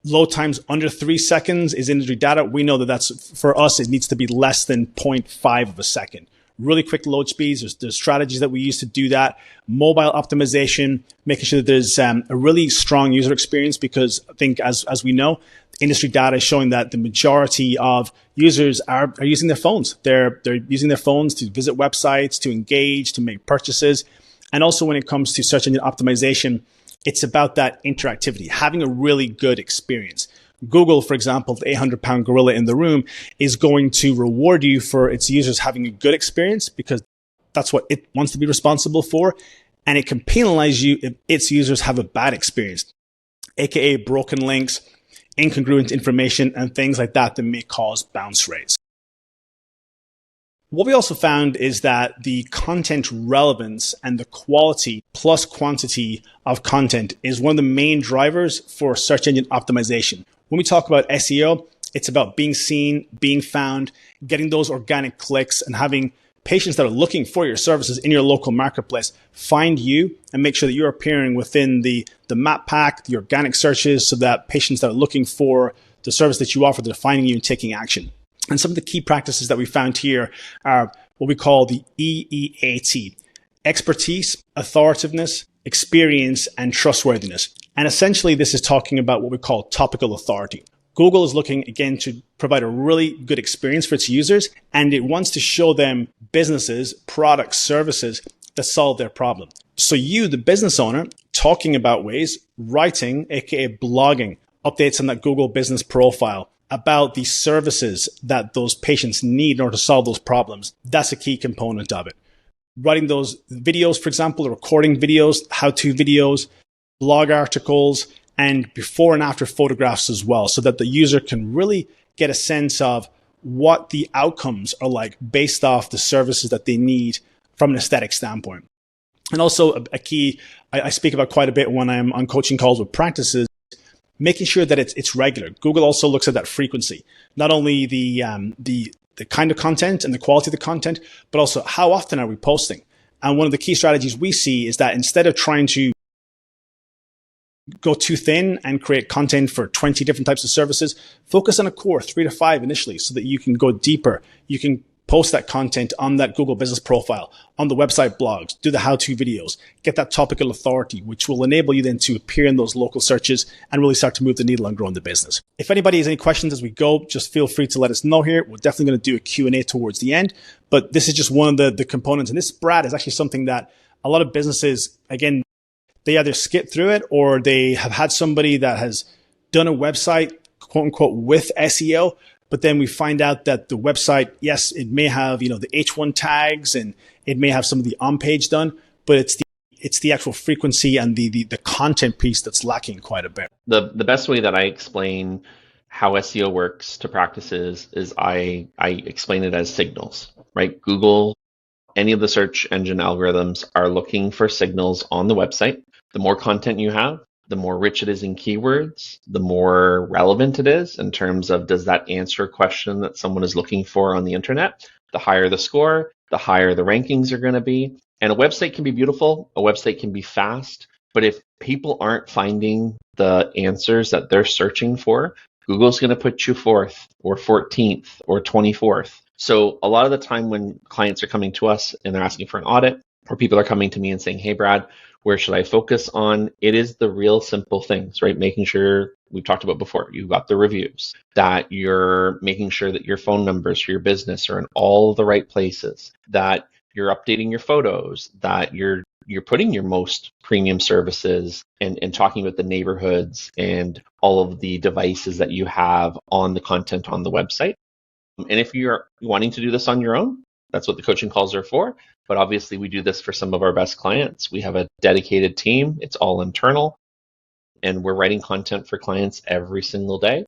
Speaker 1: Load times under 3 seconds is industry data. We know that's for us, it needs to be less than 0.5 of a second. Really quick load speeds. There's strategies that we use to do that. Mobile optimization, making sure that there's a really strong user experience, because I think as we know, industry data is showing that the majority of users are using their phones. They're using their phones to visit websites, to engage, to make purchases. And also when it comes to search engine optimization, it's about that interactivity, having a really good experience. Google, for example, the 800-pound gorilla in the room, is going to reward you for its users having a good experience, because that's what it wants to be responsible for. And it can penalize you if its users have a bad experience, aka broken links, incongruent information, and things like that may cause bounce rates. What we also found is that the content relevance and the quality plus quantity of content is one of the main drivers for search engine optimization. When we talk about SEO, it's about being seen, being found, getting those organic clicks, and having patients that are looking for your services in your local marketplace find you and make sure that you're appearing within the map pack, the organic searches, so that patients that are looking for the service that you offer, they're finding you and taking action. And some of the key practices that we found here are what we call the EEAT: expertise, authoritativeness, experience, and trustworthiness. And essentially, this is talking about what we call topical authority. Google is looking, again, to provide a really good experience for its users, and it wants to show them businesses, products, services that solve their problem. So you, the business owner, talking about ways, writing, aka blogging, updates on that Google business profile about the services that those patients need in order to solve those problems, that's a key component of it. Writing those videos, for example, recording videos, how-to videos, blog articles, and before and after photographs as well, so that the user can really get a sense of what the outcomes are like based off the services that they need from an aesthetic standpoint. And also a key I speak about quite a bit when I'm on coaching calls with practices, making sure that it's regular. Google also looks at that frequency, not only the kind of content and the quality of the content, but also how often are we posting. And one of the key strategies we see is that instead of trying to go too thin and create content for 20 different types of services, focus on a core 3 to 5 initially, so that you can go deeper. You can post that content on that Google business profile, on the website blogs, do the how-to videos, get that topical authority, which will enable you then to appear in those local searches and really start to move the needle on growing the business. If anybody has any questions as we go, just feel free to let us know here. We're definitely going to do a Q&A towards the end, but this is just one of the components. And this, Brad, is actually something that a lot of businesses, again, they either skip through it or they have had somebody that has done a website, quote unquote, with SEO. But then we find out that the website, yes, it may have, the H1 tags and it may have some of the on-page done, but it's the actual frequency and the content piece that's lacking quite a bit.
Speaker 2: The best way that I explain how SEO works to practices is I explain it as signals, right? Google any of the search engine algorithms are looking for signals on the website. The more content you have, the more rich it is in keywords, the more relevant it is in terms of does that answer a question that someone is looking for on the internet. The higher the score, the higher the rankings are going to be. And a website can be beautiful, a website can be fast, but if people aren't finding the answers that they're searching for, Google's going to put you 4th or 14th or 24th. So a lot of the time when clients are coming to us and they're asking for an audit, or people are coming to me and saying, hey, Brad, where should I focus on? It is the real simple things, right? Making sure, we've talked about before, you've got the reviews, that you're making sure that your phone numbers for your business are in all the right places, that you're updating your photos, that you're putting your most premium services and talking about the neighborhoods and all of the devices that you have on the content on the website. And if you're wanting to do this on your own, that's what the coaching calls are for. But obviously, we do this for some of our best clients. We have a dedicated team. It's all internal. And we're writing content for clients every single day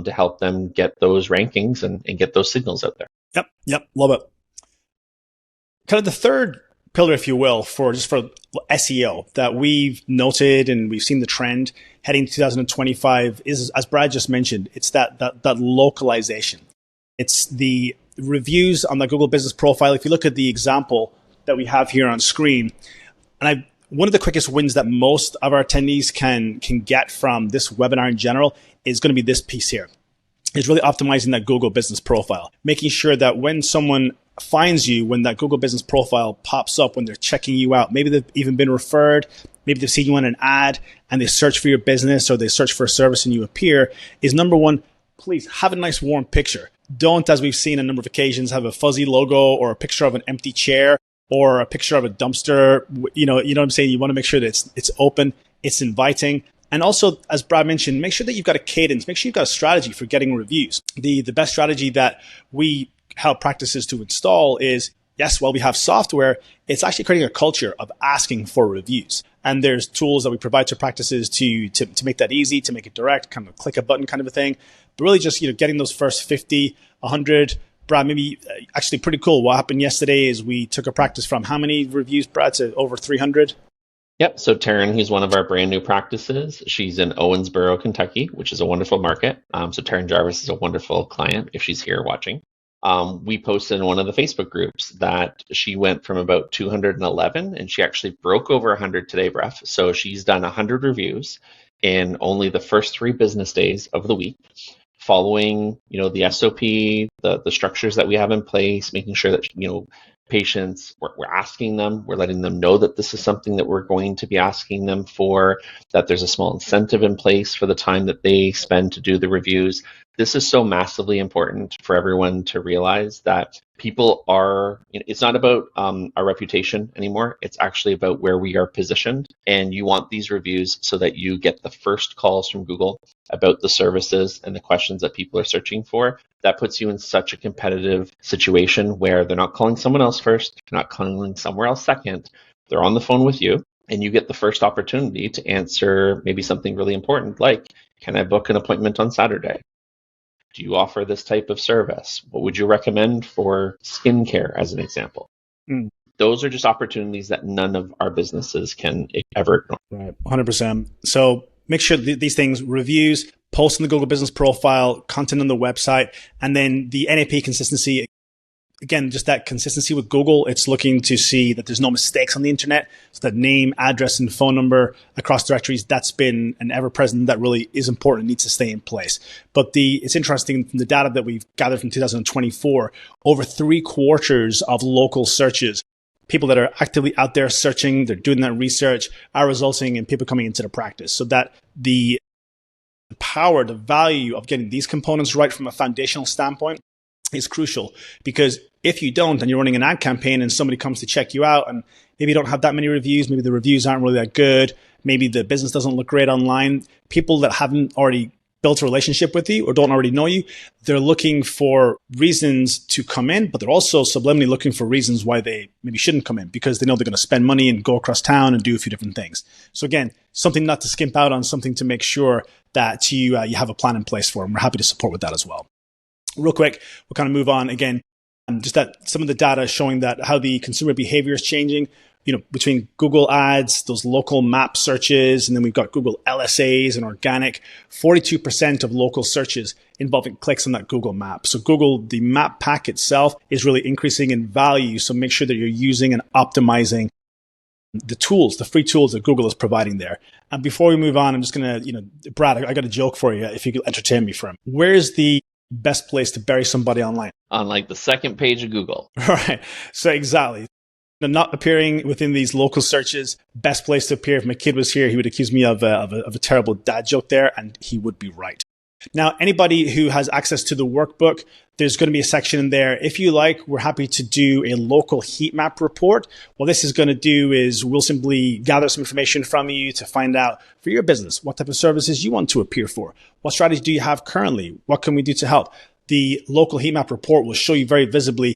Speaker 2: to help them get those rankings and get those signals out there.
Speaker 1: Yep. Love it. Kind of the third pillar, if you will, for SEO that we've noted and we've seen the trend heading to 2025 is, as Brad just mentioned, it's that localization. It's the reviews on the Google Business Profile. If you look at the example that we have here on screen, and one of the quickest wins that most of our attendees can get from this webinar in general is going to be this piece here. It's really optimizing that Google Business Profile, making sure that when someone finds you, when that Google Business Profile pops up, when they're checking you out, maybe they've even been referred, maybe they've seen you on an ad and they search for your business or they search for a service and you appear, is number one, please have a nice warm picture. Don't, as we've seen on a number of occasions, have a fuzzy logo or a picture of an empty chair or a picture of a dumpster. You know what I'm saying? You want to make sure that it's open, it's inviting. And also, as Brad mentioned, make sure that you've got a cadence, make sure you've got a strategy for getting reviews. The best strategy that we help practices to install is, yes, while we have software, it's actually creating a culture of asking for reviews. And there's tools that we provide to practices to make that easy, to make it direct, kind of click a button kind of a thing. But really just, getting those first 50, 100, Brad, maybe actually pretty cool. What happened yesterday is we took a practice from how many reviews, Brad, to over 300?
Speaker 2: Yep. So Taryn, who's one of our brand new practices, she's in Owensboro, Kentucky, which is a wonderful market. So Taryn Jarvis is a wonderful client if she's here watching. We posted in one of the Facebook groups that she went from about 211 and she actually broke over 100 today, Bref. So she's done 100 reviews in only the first 3 business days of the week, following, the SOP, the structures that we have in place, making sure that, patients, we're asking them, we're letting them know that this is something that we're going to be asking them for, that there's a small incentive in place for the time that they spend to do the reviews. This is so massively important for everyone to realize that people are, it's not about our reputation anymore. It's actually about where we are positioned. And you want these reviews so that you get the first calls from Google about the services and the questions that people are searching for. That puts you in such a competitive situation where they're not calling someone else first, they're not calling somewhere else second. They're on the phone with you and you get the first opportunity to answer maybe something really important like, can I book an appointment on Saturday? Do you offer this type of service? What would you recommend for skincare, as an example? Those are just opportunities that none of our businesses can ever ignore.
Speaker 1: Right, 100%. So make sure these things, reviews, post on the Google Business Profile, content on the website, and then the NAP consistency. Again, just that consistency with Google, it's looking to see that there's no mistakes on the internet. So that name, address, and phone number across directories, that's been an ever-present that really is important, needs to stay in place. But it's interesting from the data that we've gathered from 2024, over 3/4 of local searches, people that are actively out there searching, they're doing that research, are resulting in people coming into the practice. So that the power, the value of getting these components right from a foundational standpoint is crucial, because if you don't and you're running an ad campaign and somebody comes to check you out and maybe you don't have that many reviews, maybe the reviews aren't really that good, maybe the business doesn't look great online, people that haven't already built a relationship with you or don't already know you, they're looking for reasons to come in, but they're also subliminally looking for reasons why they maybe shouldn't come in, because they know they're going to spend money and go across town and do a few different things. So again, something not to skimp out on, something to make sure that you have a plan in place for, and we're happy to support with that as well. Real quick, we'll kind of move on. Again, just that some of the data showing that how the consumer behavior is changing, between Google ads, those local map searches, and then we've got Google LSAs and organic, 42% of local searches involving clicks on that Google map. So Google, the map pack itself is really increasing in value. So make sure that you're using and optimizing the tools, the free tools that Google is providing there. And before we move on, I'm just going to, Brad, I got a joke for you if you could entertain me for him. Where's the best place to bury somebody online?
Speaker 2: On like the second page of Google.
Speaker 1: All right. So exactly. Not appearing within these local searches, best place to appear. If my kid was here, he would accuse me of a terrible dad joke there, and he would be right. Now, anybody who has access to the workbook, there's going to be a section in there. If you like, we're happy to do a local heat map report. What this is going to do is we'll simply gather some information from you to find out for your business, what type of services you want to appear for. What strategy do you have currently? What can we do to help? The local heat map report will show you very visibly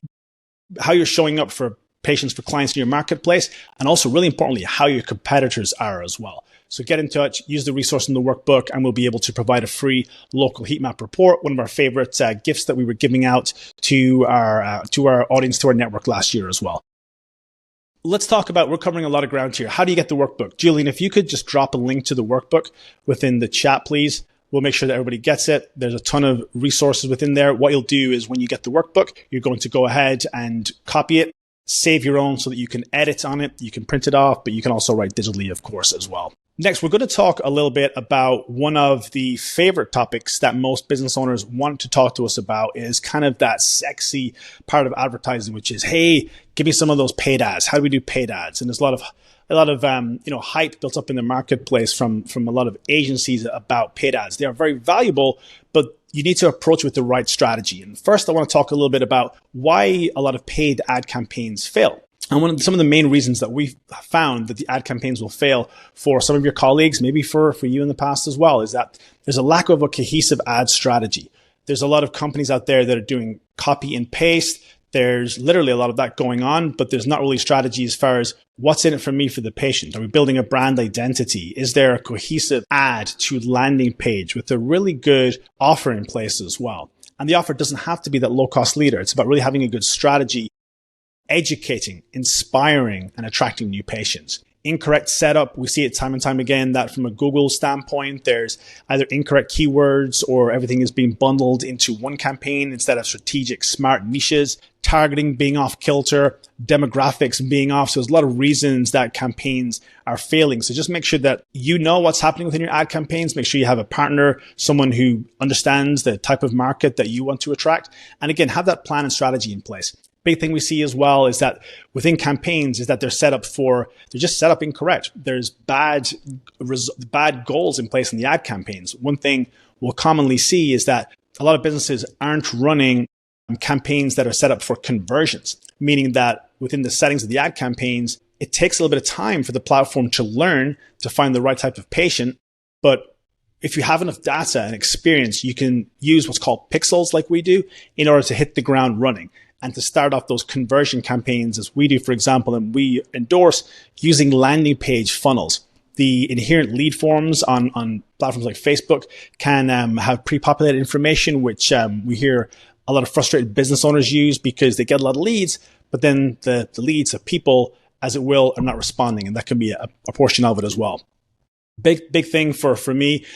Speaker 1: how you're showing up for patients, for clients in your marketplace, and also really importantly, how your competitors are as well. So get in touch, use the resource in the workbook, and we'll be able to provide a free local heat map report, one of our favorite gifts that we were giving out to our audience, to our network last year as well. Let's talk about, we're covering a lot of ground here. How do you get the workbook? Julian, if you could just drop a link to the workbook within the chat, please. We'll make sure that everybody gets it. There's a ton of resources within there. What you'll do is when you get the workbook, you're going to go ahead and copy it, save your own so that you can edit on it. You can print it off, but you can also write digitally, of course, as well. Next, we're going to talk a little bit about one of the favorite topics that most business owners want to talk to us about is kind of that sexy part of advertising, which is, hey, give me some of those paid ads. How do we do paid ads? And there's a lot of hype built up in the marketplace from a lot of agencies about paid ads. They are very valuable, but you need to approach with the right strategy. And first, I want to talk a little bit about why a lot of paid ad campaigns fail. And some of the main reasons that we've found that the ad campaigns will fail for some of your colleagues, maybe for you in the past as well, is that there's a lack of a cohesive ad strategy. There's a lot of companies out there that are doing copy and paste. There's literally a lot of that going on, but there's not really strategy as far as what's in it for me, for the patient. Are we building a brand identity? Is there a cohesive ad to landing page with a really good offer in place as well? And the offer doesn't have to be that low-cost leader. It's about really having a good strategy, educating, inspiring, and attracting new patients. Incorrect setup. We see it time and time again that from a Google standpoint, there's either incorrect keywords or everything is being bundled into one campaign instead of strategic, smart niches, targeting being off kilter, demographics being off. So there's a lot of reasons that campaigns are failing. So just make sure that you know what's happening within your ad campaigns. Make sure you have a partner, someone who understands the type of market that you want to attract. And again, have that plan and strategy in place. Big thing we see as well is that within campaigns is that they're just set up incorrect. There's bad goals in place in the ad campaigns. One thing we'll commonly see is that a lot of businesses aren't running campaigns that are set up for conversions, meaning that within the settings of the ad campaigns, it takes a little bit of time for the platform to learn to find the right type of patient. But if you have enough data and experience, you can use what's called pixels like we do in order to hit the ground running and to start off those conversion campaigns as we do, for example, and we endorse using landing page funnels. The inherent lead forms on platforms like Facebook can have pre-populated information, which we hear a lot of frustrated business owners use because they get a lot of leads, but then the leads of people, as it will, are not responding. And that can be a portion of it as well. Big thing for me,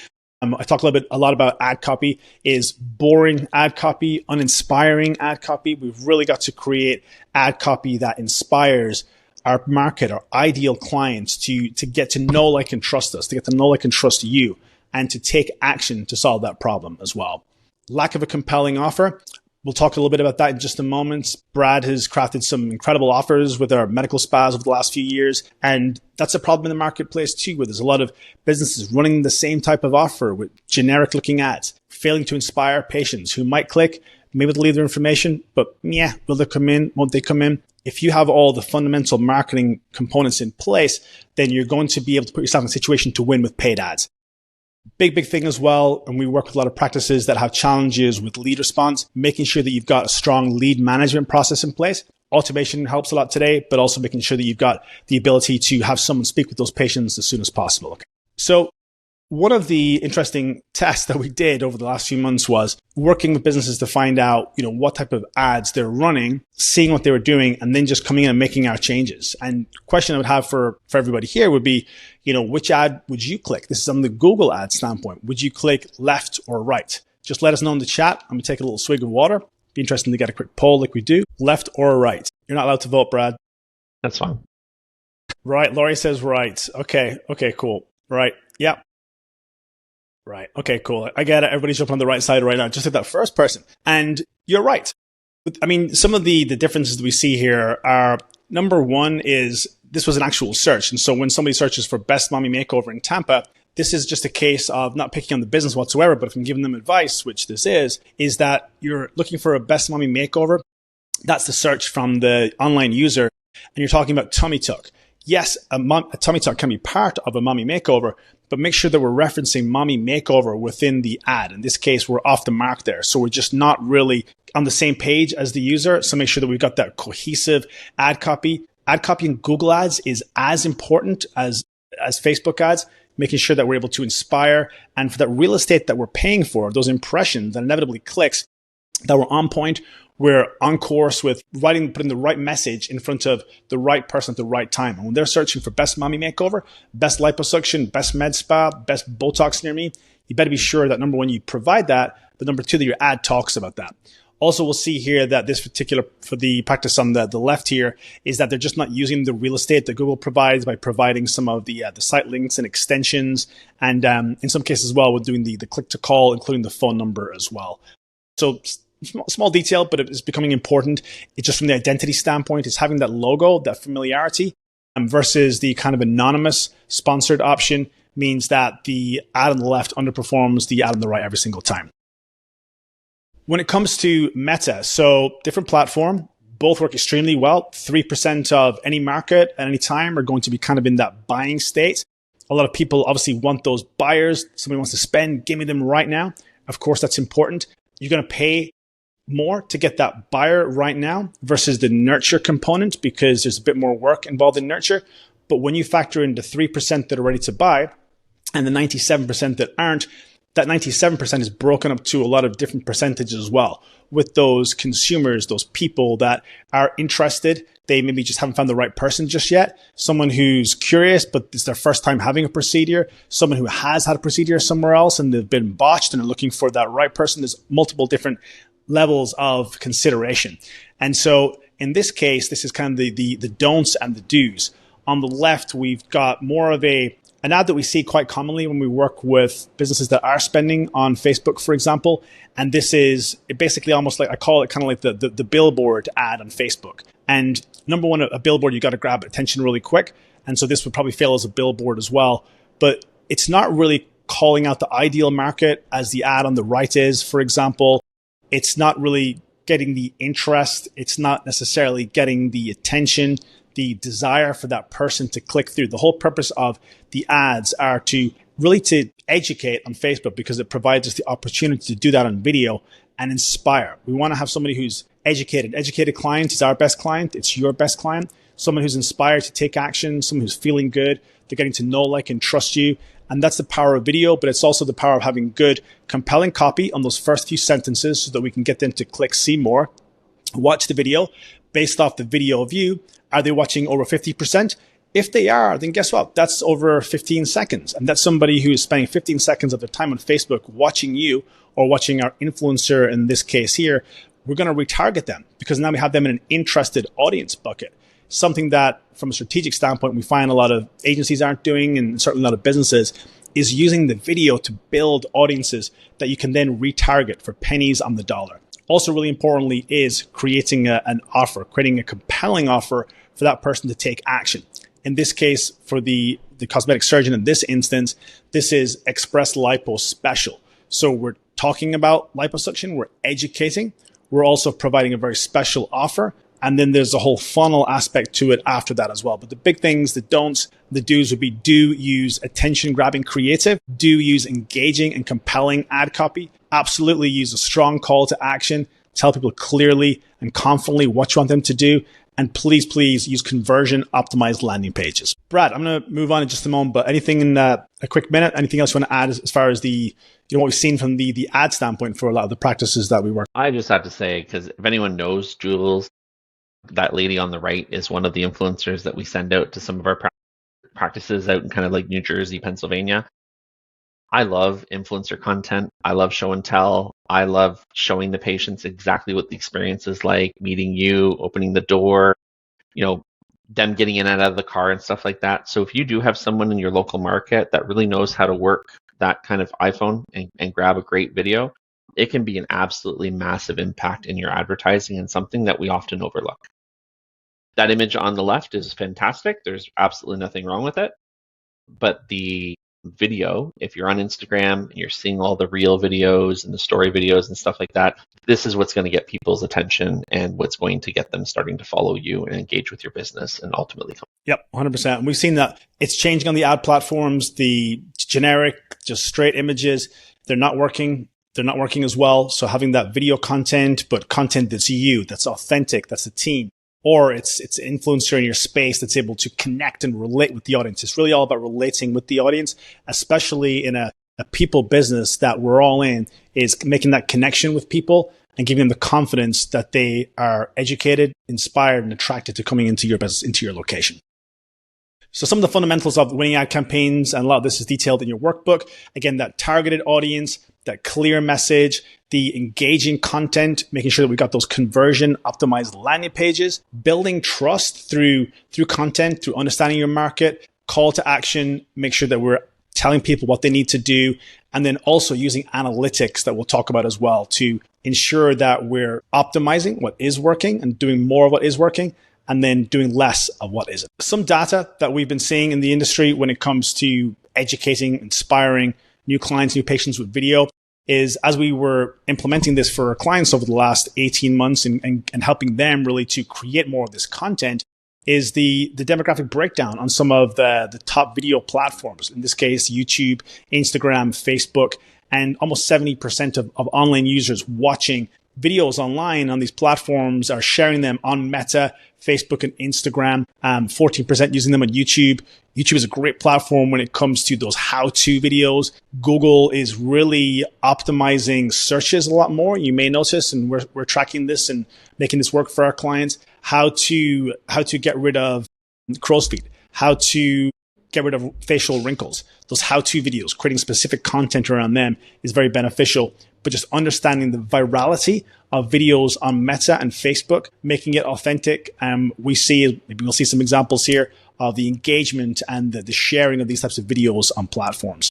Speaker 1: I talk a lot about ad copy, is boring ad copy, uninspiring ad copy. We've really got to create ad copy that inspires our market, our ideal clients to get to know, like, and trust us, to get to know, like, and trust you, and to take action to solve that problem as well. Lack of a compelling offer. We'll talk a little bit about that in just a moment. Brad has crafted some incredible offers with our medical spas over the last few years. And that's a problem in the marketplace too, where there's a lot of businesses running the same type of offer with generic looking ads, failing to inspire patients who might click, maybe they'll leave their information, but will they come in? Won't they come in? If you have all the fundamental marketing components in place, then you're going to be able to put yourself in a situation to win with paid ads. Big thing as well, and we work with a lot of practices that have challenges with lead response, making sure that you've got a strong lead management process in place. Automation helps a lot today, but also making sure that you've got the ability to have someone speak with those patients as soon as possible. Okay. So One of the interesting tests that we did over the last few months was working with businesses to find out, what type of ads they're running, seeing what they were doing, and then just coming in and making our changes. And the question I would have for everybody here would be, which ad would you click? This is on the Google ad standpoint. Would you click left or right? Just let us know in the chat. I'm going to take a little swig of water. Be interesting to get a quick poll like we do. Left or right? You're not allowed to vote, Brad.
Speaker 2: That's fine.
Speaker 1: Right. Laurie says right. Okay, cool. Right. Yep. Right. Okay, cool. I get it. Everybody's jumping on the right side right now. Just like that first person. And you're right. I mean, some of the differences we see here are, number one is this was an actual search. And so when somebody searches for best mommy makeover in Tampa, this is just a case of not picking on the business whatsoever, but if I'm giving them advice, which this is that you're looking for a best mommy makeover. That's the search from the online user. And you're talking about tummy tuck. Yes, a tummy tuck can be part of a mommy makeover, but make sure that we're referencing mommy makeover within the ad. In this case, we're off the mark there. So we're just not really on the same page as the user. So make sure that we've got that cohesive ad copy. Ad copy in Google ads is as important as Facebook ads, making sure that we're able to inspire, and for that real estate that we're paying for, those impressions that inevitably clicks, that we're on point. We're on course with putting the right message in front of the right person at the right time. And when they're searching for best mommy makeover, best liposuction, best med spa, best Botox near me, you better be sure that number one, you provide that, but number two, that your ad talks about that. Also, we'll see here that this particular, for the practice on the left here, is that they're just not using the real estate that Google provides by providing some of the site links and extensions. And in some cases as well, we're doing the click to call, including the phone number as well. So small detail, but it's becoming important. It's just from the identity standpoint, it's having that logo, that familiarity, versus the kind of anonymous sponsored option means that the ad on the left underperforms the ad on the right every single time. When it comes to Meta, so different platform, both work extremely well. 3% of any market at any time are going to be kind of in that buying state. A lot of people obviously want those buyers. Somebody wants to spend, give me them right now. Of course, that's important. You're going to pay more to get that buyer right now versus the nurture component because there's a bit more work involved in nurture. But when you factor in the 3% that are ready to buy and the 97% that aren't, that 97% is broken up to a lot of different percentages as well. With those consumers, those people that are interested, they maybe just haven't found the right person just yet. Someone who's curious, but it's their first time having a procedure. Someone who has had a procedure somewhere else and they've been botched and are looking for that right person. There's multiple different levels of consideration. And so in this case, this is kind of the don'ts and the do's. On the left, we've got more of an ad that we see quite commonly when we work with businesses that are spending on Facebook, for example. And this is basically almost like, I call it kind of like the billboard ad on Facebook. And number one, a billboard, you got to grab attention really quick. And so this would probably fail as a billboard as well. But it's not really calling out the ideal market as the ad on the right is, for example. It's not really getting the interest. It's not necessarily getting the attention, the desire for that person to click through. The whole purpose of the ads are to educate on Facebook because it provides us the opportunity to do that on video and inspire. We want to have somebody who's educated. Educated client is our best client. It's your best client. Someone who's inspired to take action, someone who's feeling good. They're getting to know, like, and trust you. And that's the power of video, but it's also the power of having good, compelling copy on those first few sentences so that we can get them to click see more, watch the video. Based off the video view, are they watching over 50%? If they are, then guess what? That's over 15 seconds. And that's somebody who is spending 15 seconds of their time on Facebook watching you or watching our influencer in this case here. We're going to retarget them because now we have them in an interested audience bucket. Something that from a strategic standpoint, we find a lot of agencies aren't doing and certainly a lot of businesses is using the video to build audiences that you can then retarget for pennies on the dollar. Also really importantly is creating an offer, creating a compelling offer for that person to take action. In this case, for the cosmetic surgeon in this instance, this is Express Lipo Special. So we're talking about liposuction, we're educating, we're also providing a very special offer. And then there's a whole funnel aspect to it after that as well. But the big things, the don'ts, the do's would be do use attention grabbing creative, do use engaging and compelling ad copy, absolutely use a strong call to action, tell people clearly and confidently what you want them to do, And please use conversion optimized landing pages. Brad, I'm going to move on in just a moment, but anything in a quick minute, anything else you want to add as far as what we've seen from the ad standpoint for a lot of the practices that we work?
Speaker 2: I just have to say, because if anyone knows Jules, that lady on the right is one of the influencers that we send out to some of our practices out in kind of like New Jersey, Pennsylvania. I love influencer content. I love show and tell. I love showing the patients exactly what the experience is like, meeting you, opening the door, them getting in and out of the car and stuff like that. So if you do have someone in your local market that really knows how to work that kind of iPhone and grab a great video, it can be an absolutely massive impact in your advertising and something that we often overlook. That image on the left is fantastic. There's absolutely nothing wrong with it. But the video, if you're on Instagram and you're seeing all the reel videos and the story videos and stuff like that, this is what's going to get people's attention and what's going to get them starting to follow you and engage with your business and ultimately come.
Speaker 1: Yep, 100%. And we've seen that it's changing on the ad platforms. The generic, just straight images, they're not working. They're not working as well. So having that video content, but content that's you, that's authentic, that's the team, or it's an influencer in your space that's able to connect and relate with the audience. It's really all about relating with the audience, especially in a people business that we're all in, is making that connection with people and giving them the confidence that they are educated, inspired, and attracted to coming into your business, into your location. So some of the fundamentals of winning ad campaigns, and a lot of this is detailed in your workbook. Again, that targeted audience, that clear message, the engaging content, making sure that we've got those conversion optimized landing pages, building trust through content, through understanding your market, call to action, make sure that we're telling people what they need to do, and then also using analytics that we'll talk about as well to ensure that we're optimizing what is working and doing more of what is working, and then doing less of what isn't. Some data that we've been seeing in the industry when it comes to educating, inspiring new clients, new patients with video is, as we were implementing this for our clients over the last 18 months and helping them really to create more of this content, is the demographic breakdown on some of the top video platforms. In this case, YouTube, Instagram, Facebook, and almost 70% of online users watching videos online on these platforms are sharing them on Meta, Facebook, and Instagram. 14% using them on YouTube. YouTube is a great platform when it comes to those how-to videos. Google is really optimizing searches a lot more. You may notice, and we're tracking this and making this work for our clients, how to get rid of crow's feet, how to get rid of facial wrinkles. Those how-to videos, creating specific content around them is very beneficial. But just understanding the virality of videos on Meta and Facebook, making it authentic. Maybe we'll see some examples here of the engagement and the sharing of these types of videos on platforms.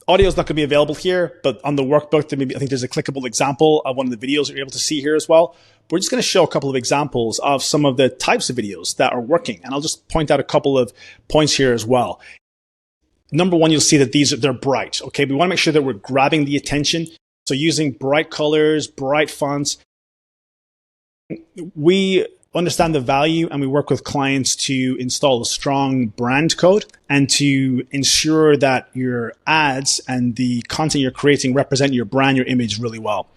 Speaker 1: Audio is not going to be available here, but on the workbook, I think there's a clickable example of one of the videos that you're able to see here as well. We're just going to show a couple of examples of some of the types of videos that are working. And I'll just point out a couple of points here as well. Number one, you'll see that they're bright. Okay, we want to make sure that we're grabbing the attention. So using bright colors, bright fonts. We understand the value and we work with clients to install a strong brand code and to ensure that your ads and the content you're creating represent your brand, your image really well.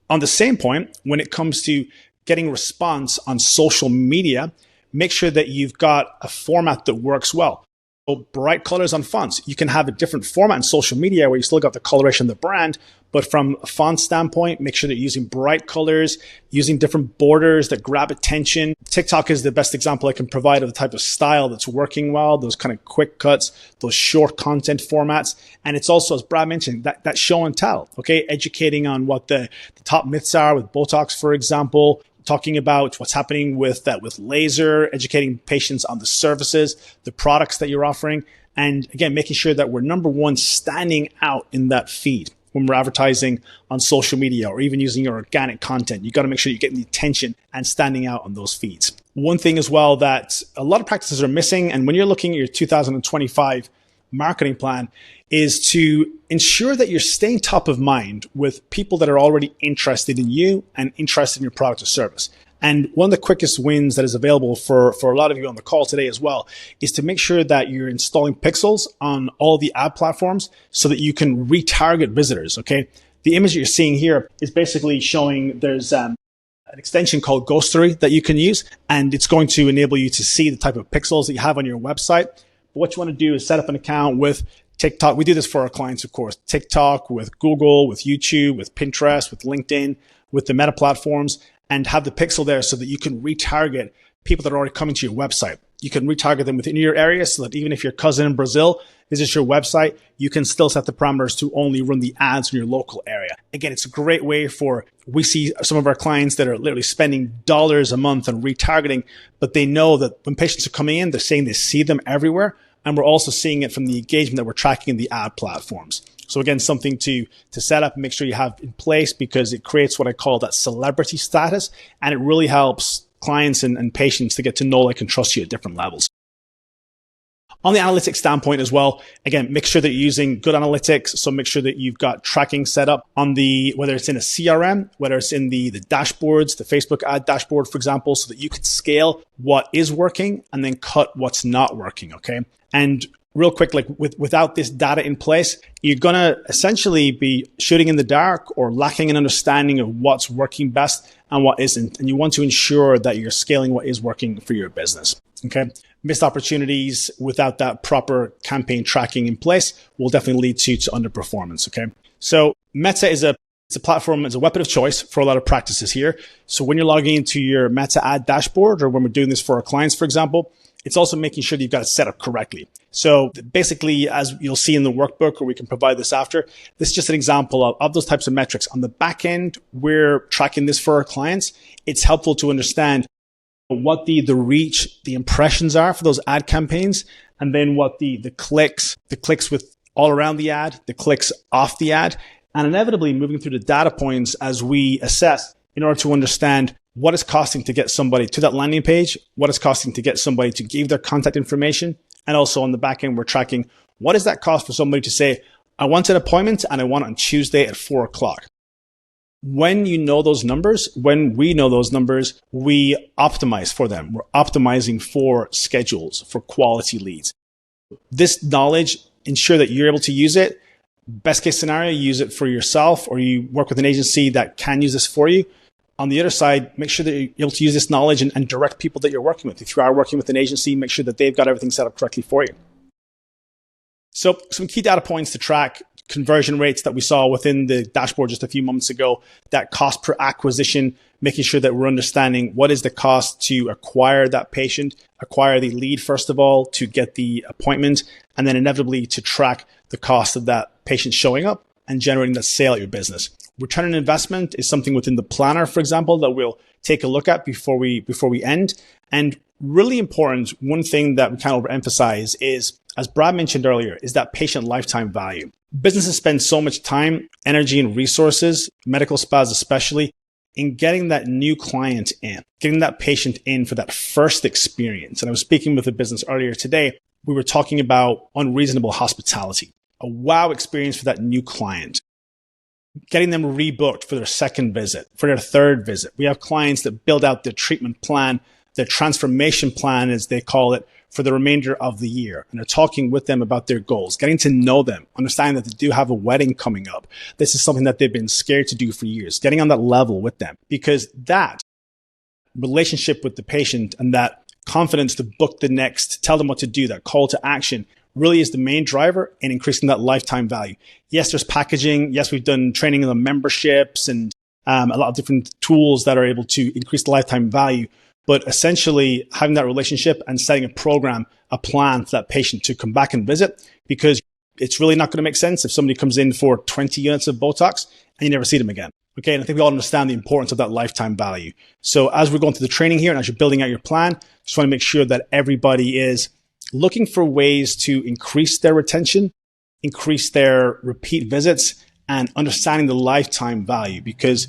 Speaker 1: On the same point, when it comes to getting response on social media, make sure that you've got a format that works well. So bright colors on fonts. You can have a different format in social media where you still got the coloration of the brand, but from a font standpoint, make sure that you're using bright colors, using different borders that grab attention. TikTok is the best example I can provide of the type of style that's working well, those kind of quick cuts, those short content formats. And it's also, as Brad mentioned, that show and tell, okay? Educating on what the top myths are with Botox, for example, talking about what's happening with laser, educating patients on the services, the products that you're offering. And again, making sure that we're number one, standing out in that feed when we're advertising on social media or even using your organic content. You got to make sure you're getting the attention and standing out on those feeds. One thing as well that a lot of practices are missing, and when you're looking at your 2025 marketing plan, is to ensure that you're staying top of mind with people that are already interested in you and interested in your product or service. And one of the quickest wins that is available for a lot of you on the call today as well is to make sure that you're installing pixels on all the ad platforms so that you can retarget visitors, okay? The image that you're seeing here is basically showing there's an extension called Ghostery that you can use, and it's going to enable you to see the type of pixels that you have on your website. But what you want to do is set up an account with TikTok. We do this for our clients, of course. TikTok, with Google, with YouTube, with Pinterest, with LinkedIn, with the Meta platforms, and have the pixel there so that you can retarget people that are already coming to your website. You can retarget them within your area so that even if your cousin in Brazil visits your website, you can still set the parameters to only run the ads in your local area. Again, it's a great way we see some of our clients that are literally spending dollars a month on retargeting, but they know that when patients are coming in, they're saying they see them everywhere. And we're also seeing it from the engagement that we're tracking in the ad platforms. So again, something to set up and make sure you have in place, because it creates what I call that celebrity status. And it really helps clients and patients to get to know, like, and trust you at different levels. On the analytics standpoint as well, again, make sure that you're using good analytics. So make sure that you've got tracking set up on whether it's in a CRM, whether it's in the dashboards, the Facebook ad dashboard, for example, so that you could scale what is working and then cut what's not working. Okay. And real quick, like without this data in place, you're going to essentially be shooting in the dark or lacking an understanding of what's working best and what isn't. And you want to ensure that you're scaling what is working for your business. Okay. Missed opportunities without that proper campaign tracking in place will definitely lead to underperformance. Okay. So Meta is a platform, it's a weapon of choice for a lot of practices here. So when you're logging into your Meta ad dashboard, or when we're doing this for our clients, for example, it's also making sure that you've got it set up correctly. So basically, as you'll see in the workbook, or we can provide this after, this is just an example of those types of metrics. On the back end, we're tracking this for our clients. It's helpful to understand what the reach, the impressions are for those ad campaigns, and then what the clicks with all around the ad, the clicks off the ad, and inevitably moving through the data points as we assess in order to understand what it's costing to get somebody to that landing page, what it's costing to get somebody to give their contact information. And also on the back end, we're tracking what does that cost for somebody to say, I want an appointment and I want it on Tuesday at 4:00. When you know those numbers, when we know those numbers, we optimize for them. We're optimizing for schedules, for quality leads. This knowledge, ensure that you're able to use it. Best case scenario, use it for yourself, or you work with an agency that can use this for you. On the other side, make sure that you're able to use this knowledge and direct people that you're working with. If you are working with an agency, make sure that they've got everything set up correctly for you. So some key data points to track: conversion rates that we saw within the dashboard just a few moments ago, that cost per acquisition, making sure that we're understanding what is the cost to acquire that patient, acquire the lead, first of all, to get the appointment, and then inevitably to track the cost of that patient showing up and generating that sale at your business. Return on investment is something within the planner, for example, that we'll take a look at before we end. And really important, one thing that we kind of overemphasize is, as Brad mentioned earlier, is that patient lifetime value. Businesses spend so much time, energy, and resources, medical spas especially, in getting that new client in, getting that patient in for that first experience. And I was speaking with a business earlier today. We were talking about unreasonable hospitality, a wow experience for that new client, getting them rebooked for their second visit, for their third visit. We have clients that build out their treatment plan, their transformation plan, as they call it, for the remainder of the year. And they're talking with them about their goals, getting to know them, understanding that they do have a wedding coming up. This is something that they've been scared to do for years, getting on that level with them, because that relationship with the patient and that confidence to book the next, tell them what to do, that call to action, really is the main driver in increasing that lifetime value. Yes, there's packaging. Yes, we've done training on the memberships and a lot of different tools that are able to increase the lifetime value. But essentially having that relationship and setting a program, a plan for that patient to come back and visit, because it's really not going to make sense if somebody comes in for 20 units of Botox and you never see them again. Okay. And I think we all understand the importance of that lifetime value. So as we're going through the training here and as you're building out your plan, just want to make sure that everybody is looking for ways to increase their retention, increase their repeat visits, and understanding the lifetime value. Because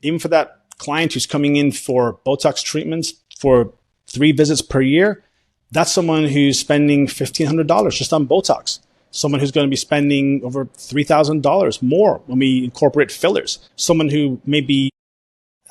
Speaker 1: even for that client who's coming in for Botox treatments for 3 visits per year, that's someone who's spending $1,500 just on Botox. Someone who's going to be spending over $3,000 more when we incorporate fillers. Someone who may be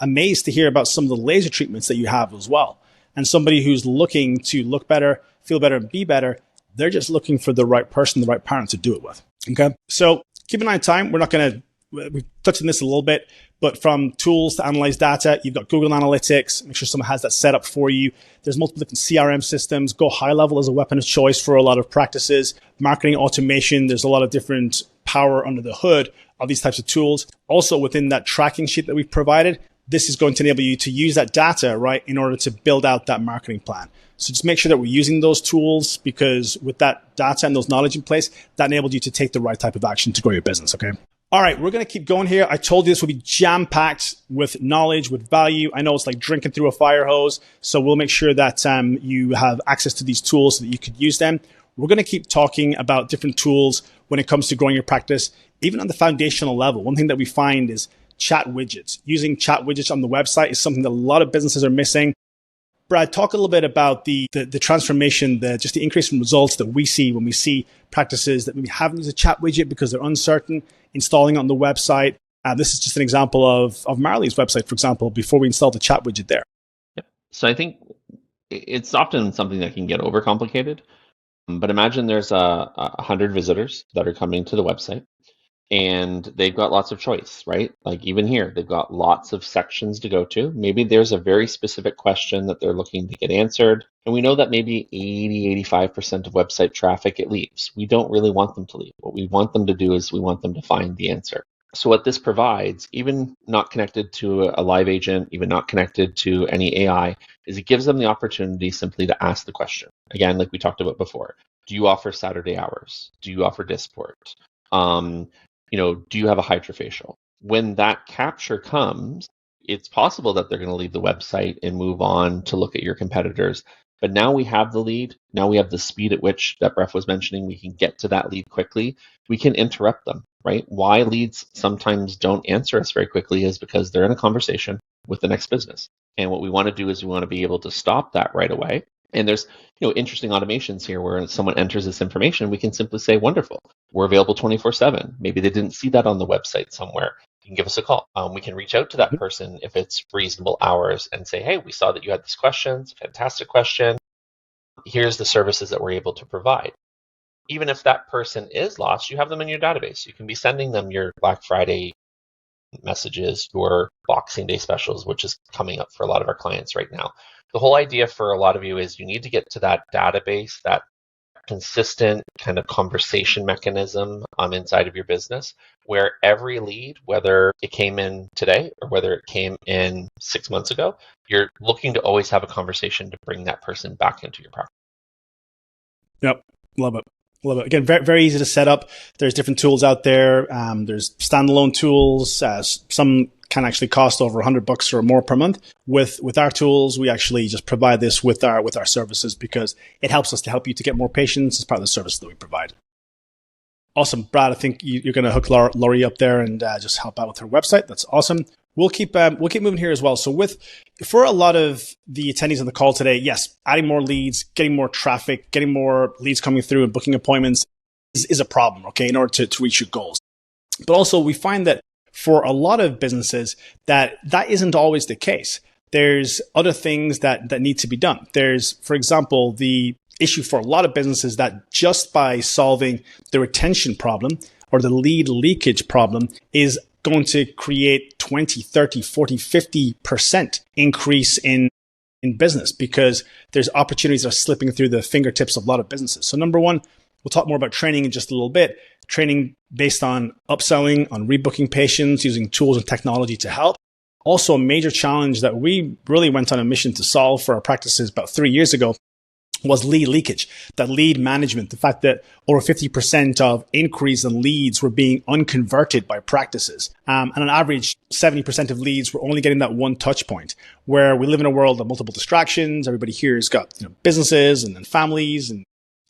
Speaker 1: amazed to hear about some of the laser treatments that you have as well. And somebody who's looking to look better, feel better, and be better. They're just looking for the right person, the right partner to do it with. Okay. So keep an eye on time. We're not going to we've touched on this a little bit, but from tools to analyze data, you've got Google Analytics, make sure someone has that set up for you. There's multiple different CRM systems. Go high level as a weapon of choice for a lot of practices. Marketing automation, there's a lot of different power under the hood of these types of tools. Also within that tracking sheet that we've provided, this is going to enable you to use that data, right, in order to build out that marketing plan. So just make sure that we're using those tools, because with that data and those knowledge in place, that enables you to take the right type of action to grow your business, okay? All right, we're going to keep going here. I told you this will be jam-packed with knowledge, with value. I know it's like drinking through a fire hose, so we'll make sure that you have access to these tools so that you could use them. We're going to keep talking about different tools when it comes to growing your practice, even on the foundational level. One thing that we find is chat widgets. Using chat widgets on the website is something that a lot of businesses are missing. Brad, talk a little bit about the transformation, just the increase in results that we see when we see practices that maybe haven't used a chat widget because they're uncertain, installing it on the website. This is just an example of Marley's website, for example, before we installed the chat widget there.
Speaker 2: Yep. So I think it's often something that can get overcomplicated. But imagine there's 100 visitors that are coming to the website, and they've got lots of choice, right? Like even here, they've got lots of sections to go to. Maybe there's a very specific question that they're looking to get answered. And we know that maybe 85% of website traffic, it leaves. We don't really want them to leave. What we want them to do is we want them to find the answer. So what this provides, even not connected to a live agent, even not connected to any AI, is it gives them the opportunity simply to ask the question. Again, like we talked about before, do you offer Saturday hours? Do you offer Disport? Do you have a hydrofacial? When that capture comes, it's possible that they're going to leave the website and move on to look at your competitors. But now we have the lead. Now we have the speed at which that Bref was mentioning. We can get to that lead quickly. We can interrupt them, right? Why leads sometimes don't answer us very quickly is because they're in a conversation with the next business. And what we want to do is we want to be able to stop that right away. And there's interesting automations here where someone enters this information, we can simply say, wonderful, we're available 24/7. Maybe they didn't see that on the website somewhere. You can give us a call. We can reach out to that person if it's reasonable hours and say, hey, we saw that you had this question. It's a fantastic question. Here's the services that we're able to provide. Even if that person is lost, you have them in your database. You can be sending them your Black Friday messages, your Boxing Day specials, which is coming up for a lot of our clients right now. The whole idea for a lot of you is you need to get to that database, that consistent kind of conversation mechanism inside of your business, where every lead, whether it came in today or whether it came in 6 months ago, you're looking to always have a conversation to bring that person back into your practice.
Speaker 1: Yep, love it. Love it. Again, very, very easy to set up. There's different tools out there. There's standalone tools. Some can actually cost over $100 or more per month. With our tools, we actually just provide this with our services because it helps us to help you to get more patients as part of the service that we provide. Awesome, Brad. I think you're going to hook Laurie up there and just help out with her website. That's awesome. We'll keep moving here as well. So for a lot of the attendees on the call today, yes, adding more leads, getting more traffic, getting more leads coming through and booking appointments is a problem, okay, in order to reach your goals. But also we find that for a lot of businesses that isn't always the case. There's other things that need to be done. There's, for example, the issue for a lot of businesses that just by solving the retention problem or the lead leakage problem is going to create 20, 30, 40, 50% increase in business because there's opportunities that are slipping through the fingertips of a lot of businesses. So number one, we'll talk more about training in just a little bit. Training based on upselling, on rebooking patients, using tools and technology to help. Also, a major challenge that we really went on a mission to solve for our practices about 3 years ago was lead leakage, that lead management, the fact that over 50% of inquiries and leads were being unconverted by practices. And on average, 70% of leads were only getting that one touch point, where we live in a world of multiple distractions. Everybody here has got businesses and families and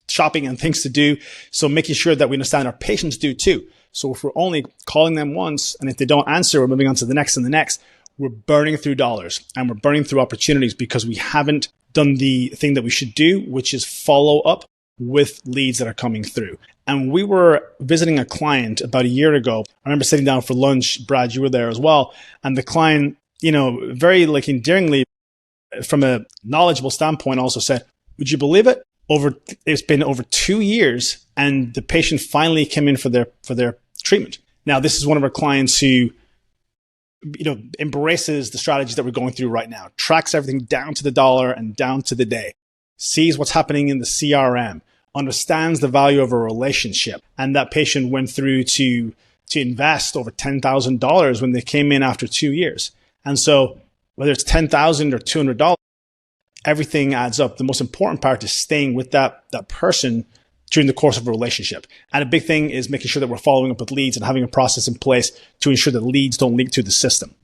Speaker 1: shopping and things to do. So making sure that we understand our patients do too. So if we're only calling them once and if they don't answer, we're moving on to the next and the next, we're burning through dollars and we're burning through opportunities because we haven't done the thing that we should do, which is follow up with leads that are coming through. And we were visiting a client about a year ago. I remember sitting down for lunch. Brad, you were there as well. And the client, very endearingly from a knowledgeable standpoint also said, would you believe it? It's been over 2 years and the patient finally came in for their treatment. Now, this is one of our clients who embraces the strategies that we're going through right now, tracks everything down to the dollar and down to the day, sees what's happening in the CRM, understands the value of a relationship. And that patient went through to invest over $10,000 when they came in after 2 years. And so whether it's $10,000 or $200, everything adds up. The most important part is staying with that person during the course of a relationship. And a big thing is making sure that we're following up with leads and having a process in place to ensure that leads don't leak to the system.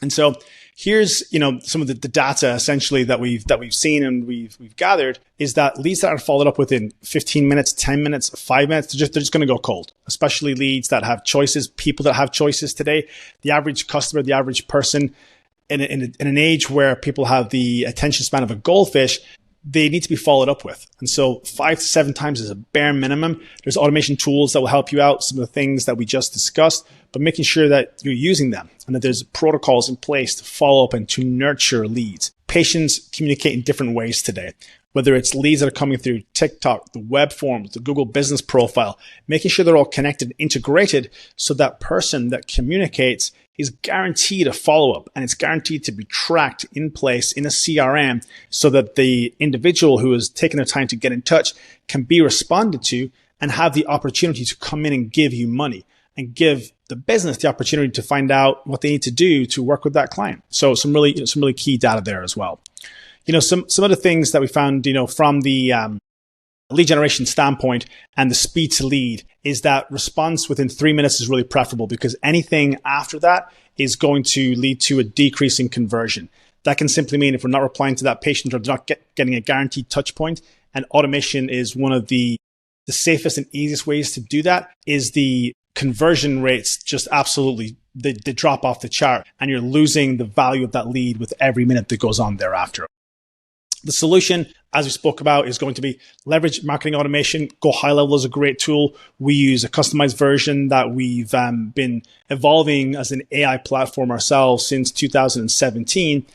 Speaker 1: And so here's, some of the data essentially that we've seen and we've gathered is that leads that are followed up within 15 minutes, 10 minutes, 5 minutes, they're just going to go cold, especially leads that have choices, people that have choices today. The average customer, the average person in an age where people have the attention span of a goldfish, they need to be followed up with. And so 5 to 7 times is a bare minimum. There's automation tools that will help you out, some of the things that we just discussed, but making sure that you're using them and that there's protocols in place to follow up and to nurture leads. Patients communicate in different ways today, whether it's leads that are coming through TikTok, the web forms, the Google business profile, making sure they're all connected, integrated, so that person that communicates is guaranteed a follow-up and it's guaranteed to be tracked in place in a CRM so that the individual who has taken their time to get in touch can be responded to and have the opportunity to come in and give you money and give the business the opportunity to find out what they need to do to work with that client. So some really key data there as well. Some of the things that we found, from the lead generation standpoint and the speed to lead is that response within 3 minutes is really preferable, because anything after that is going to lead to a decrease in conversion. That can simply mean if we're not replying to that patient or not getting a guaranteed touch point, and automation is one of the safest and easiest ways to do that, is the conversion rates just absolutely, they drop off the chart and you're losing the value of that lead with every minute that goes on thereafter. The solution, as we spoke about, is going to be leverage marketing automation. Go High Level is a great tool. We use a customized version that we've been evolving as an AI platform ourselves since 2017,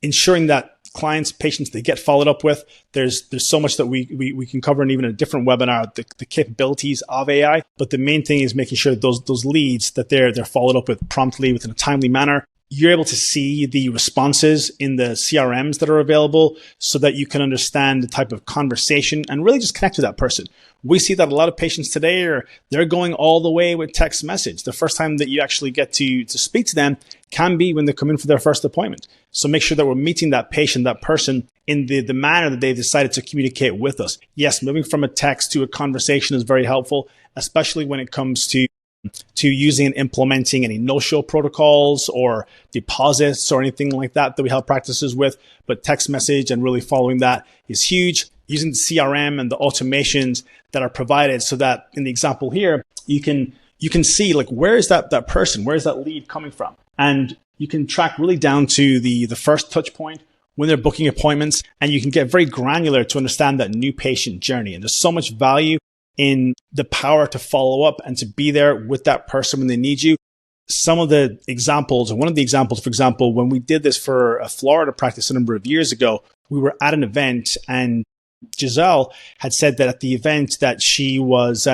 Speaker 1: ensuring that clients, patients, they get followed up with. There's so much that we can cover in even a different webinar, the capabilities of AI. But the main thing is making sure that those leads that they're followed up with promptly within a timely manner. You're able to see the responses in the CRMs that are available so that you can understand the type of conversation and really just connect with that person. We see that a lot of patients today they're going all the way with text message. The first time that you actually get to speak to them can be when they come in for their first appointment. So make sure that we're meeting that patient, that person, in the manner that they've decided to communicate with us. Yes, moving from a text to a conversation is very helpful, especially when it comes to using and implementing any no-show protocols or deposits or anything like that we help practices with. But text message and really following that is huge. Using the CRM and the automations that are provided so that in the example here, you can see like, where is that person? Where is that lead coming from? And you can track really down to the first touch point when they're booking appointments, and you can get very granular to understand that new patient journey. And there's so much value in the power to follow up and to be there with that person when they need you. Some of the examples, or one of the examples, for example, when we did this for a Florida practice a number of years ago, we were at an event and Giselle had said that at the event that she was,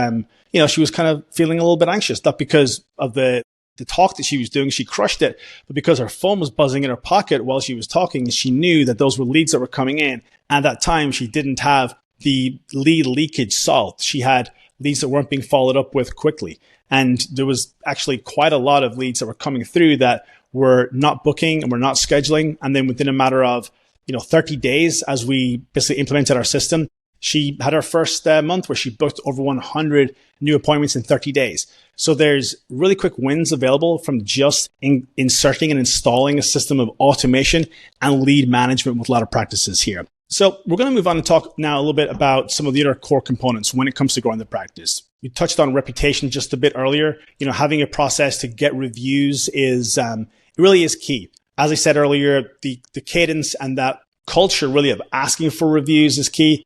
Speaker 1: she was kind of feeling a little bit anxious, not because of the talk that she was doing, she crushed it, but because her phone was buzzing in her pocket while she was talking, and she knew that those were leads that were coming in. At that time, she didn't have the lead leakage solved. She had leads that weren't being followed up with quickly. And there was actually quite a lot of leads that were coming through that were not booking and were not scheduling. And then within a matter of 30 days, as we basically implemented our system, she had her first month where she booked over 100 new appointments in 30 days. So there's really quick wins available from just inserting and installing a system of automation and lead management with a lot of practices here. So we're going to move on and talk now a little bit about some of the other core components when it comes to growing the practice. We touched on reputation just a bit earlier. Having a process to get reviews is it really is key. As I said earlier, the cadence and that culture really of asking for reviews is key.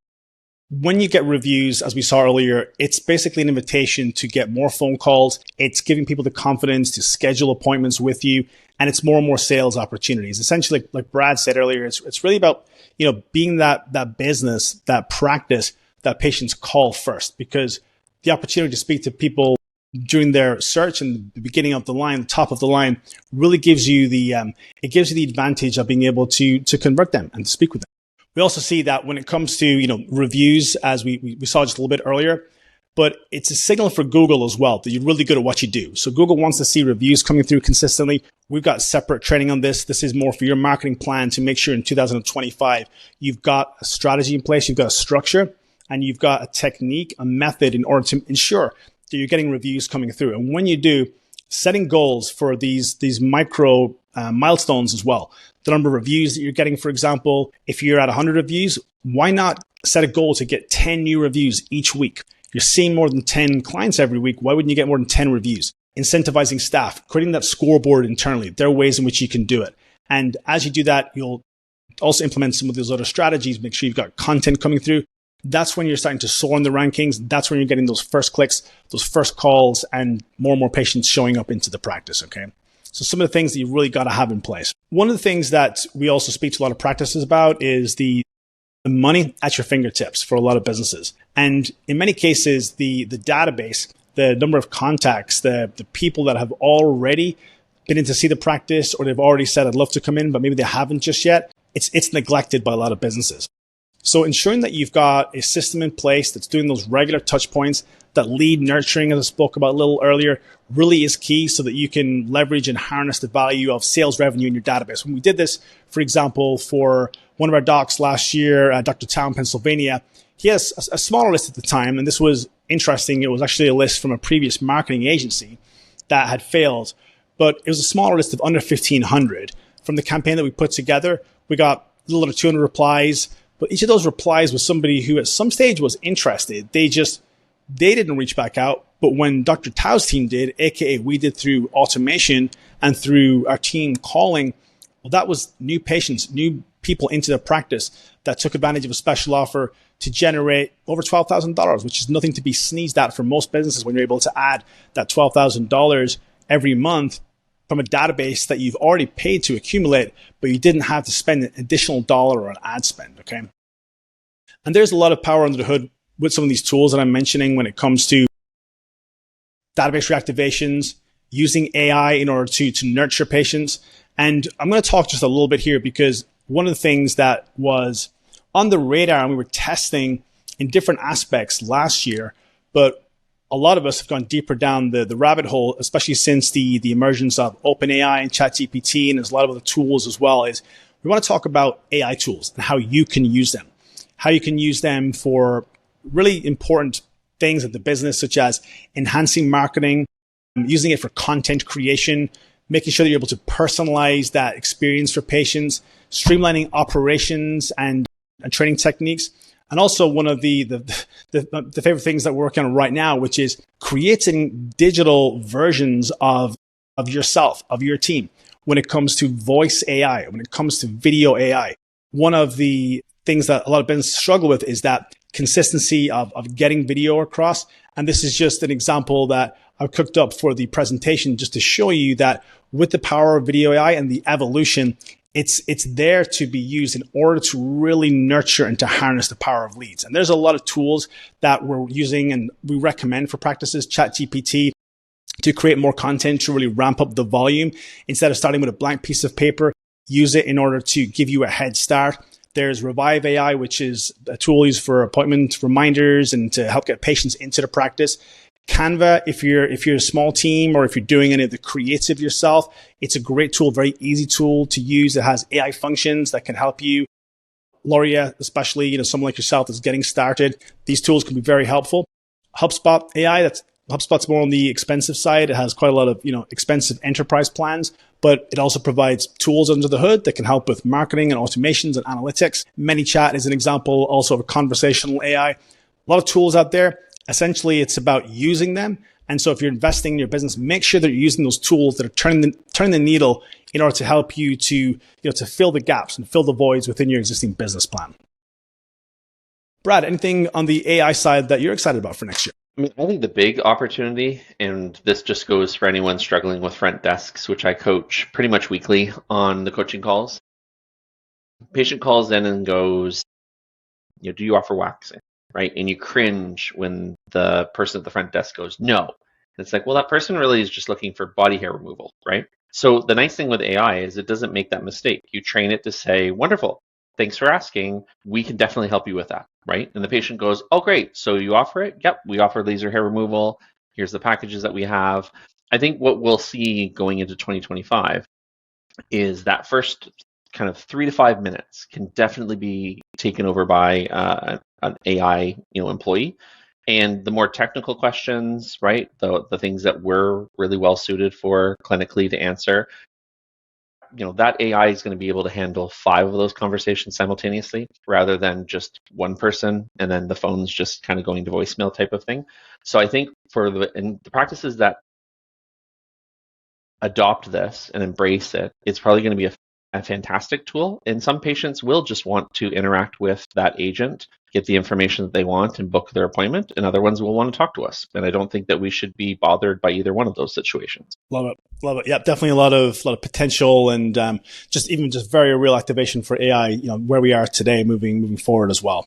Speaker 1: When you get reviews, as we saw earlier, it's basically an invitation to get more phone calls. It's giving people the confidence to schedule appointments with you, and it's more and more sales opportunities. Essentially, like Brad said earlier, it's really about being that business, that practice that patients call first, because the opportunity to speak to people during their search and the beginning of the line, the top of the line, really gives you the advantage of being able to convert them and to speak with them. We also see that when it comes to reviews, as we saw just a little bit earlier, but it's a signal for Google as well that you're really good at what you do. So Google wants to see reviews coming through consistently. We've got separate training on this. This is more for your marketing plan to make sure in 2025 you've got a strategy in place, you've got a structure, and you've got a technique, a method in order to ensure that you're getting reviews coming through. And when you do, setting goals for these micro milestones as well. The number of reviews that you're getting, for example, if you're at 100 reviews, why not set a goal to get 10 new reviews each week? You're seeing more than 10 clients every week. Why wouldn't you get more than 10 reviews? Incentivizing staff, creating that scoreboard internally. There are ways in which you can do it. And as you do that, you'll also implement some of those other strategies. Make sure you've got content coming through. That's when you're starting to soar in the rankings. That's when you're getting those first clicks, those first calls, and more patients showing up into the practice, okay? So some of the things that you really got to have in place. One of the things that we also speak to a lot of practices about is the money at your fingertips for a lot of businesses. And in many cases, the database, the number of contacts, the people that have already been in to see the practice, or they've already said, I'd love to come in, but maybe they haven't just yet, it's neglected by a lot of businesses. So ensuring that you've got a system in place that's doing those regular touch points, that lead nurturing, as I spoke about a little earlier, really is key so that you can leverage and harness the value of sales revenue in your database. When we did this, for example, for one of our docs last year, Dr. Town, Pennsylvania, he has a smaller list at the time, and this was interesting. It was actually a list from a previous marketing agency that had failed, but it was a smaller list of under 1,500. From the campaign that we put together, we got a little under 200 replies, but each of those replies was somebody who at some stage was interested. They didn't reach back out. But when Dr. Tao's team did, aka we did through automation and through our team calling, well, that was new patients, new people into the practice that took advantage of a special offer to generate over $12,000, which is nothing to be sneezed at for most businesses when you're able to add that $12,000 every month from a database that you've already paid to accumulate, but you didn't have to spend an additional dollar on ad spend, okay? And there's a lot of power under the hood with some of these tools that I'm mentioning when it comes to database reactivations, using AI in order to nurture patients. And I'm going to talk just a little bit here because one of the things that was on the radar and we were testing in different aspects last year, but a lot of us have gone deeper down the rabbit hole, especially since the emergence of OpenAI and ChatGPT, and there's a lot of other tools as well, is we want to talk about AI tools and how you can use them. How you can use them for really important things at the business, such as enhancing marketing, using it for content creation, making sure that you're able to personalize that experience for patients, streamlining operations and training techniques. And also one of the favorite things that we're working on right now, which is creating digital versions of yourself, of your team, when it comes to voice AI, when it comes to video AI. One of the things that a lot of businesses struggle with is that consistency of getting video across. And this is just an example that I've cooked up for the presentation just to show you that with the power of video AI and the evolution, it's there to be used in order to really nurture and to harness the power of leads. And there's a lot of tools that we're using and we recommend for practices, ChatGPT, to create more content, to really ramp up the volume. Instead of starting with a blank piece of paper, use it in order to give you a head start. There's Relive AI, which is a tool used for appointment reminders and to help get patients into the practice. Canva, if you're a small team or if you're doing any of the creative yourself, it's a great tool, very easy tool to use. It has AI functions that can help you. Loria, especially, someone like yourself that's getting started, these tools can be very helpful. HubSpot AI, HubSpot's more on the expensive side. It has quite a lot of, expensive enterprise plans, but it also provides tools under the hood that can help with marketing and automations and analytics. ManyChat is an example also of a conversational AI. A lot of tools out there. Essentially, it's about using them. And so if you're investing in your business, make sure that you're using those tools that are turning the needle in order to help you to fill the gaps and fill the voids within your existing business plan. Brad, anything on the AI side that you're excited about for next year?
Speaker 2: I think the big opportunity, and this just goes for anyone struggling with front desks, which I coach pretty much weekly on the coaching calls. Patient calls in and goes, do you offer waxing? Right? And you cringe when the person at the front desk goes, no. It's like, well, that person really is just looking for body hair removal, right? So the nice thing with AI is it doesn't make that mistake. You train it to say, wonderful, thanks for asking. We can definitely help you with that, right? And the patient goes, oh, great. So you offer it? Yep, we offer laser hair removal. Here's the packages that we have. I think what we'll see going into 2025 is that first kind of 3 to 5 minutes can definitely be taken over by an AI, employee. And the more technical questions, right, the things that we're really well suited for clinically to answer, that AI is going to be able to handle 5 of those conversations simultaneously rather than just one person and then the phone's just kind of going to voicemail type of thing. So I think for the practices that adopt this and embrace it, it's probably going to be a fantastic tool. And some patients will just want to interact with that agent, get the information that they want and book their appointment. And other ones will want to talk to us. And I don't think that we should be bothered by either one of those situations.
Speaker 1: Love it. Love it. Yeah, definitely a lot of potential and just very real activation for AI, where we are today, moving forward as well.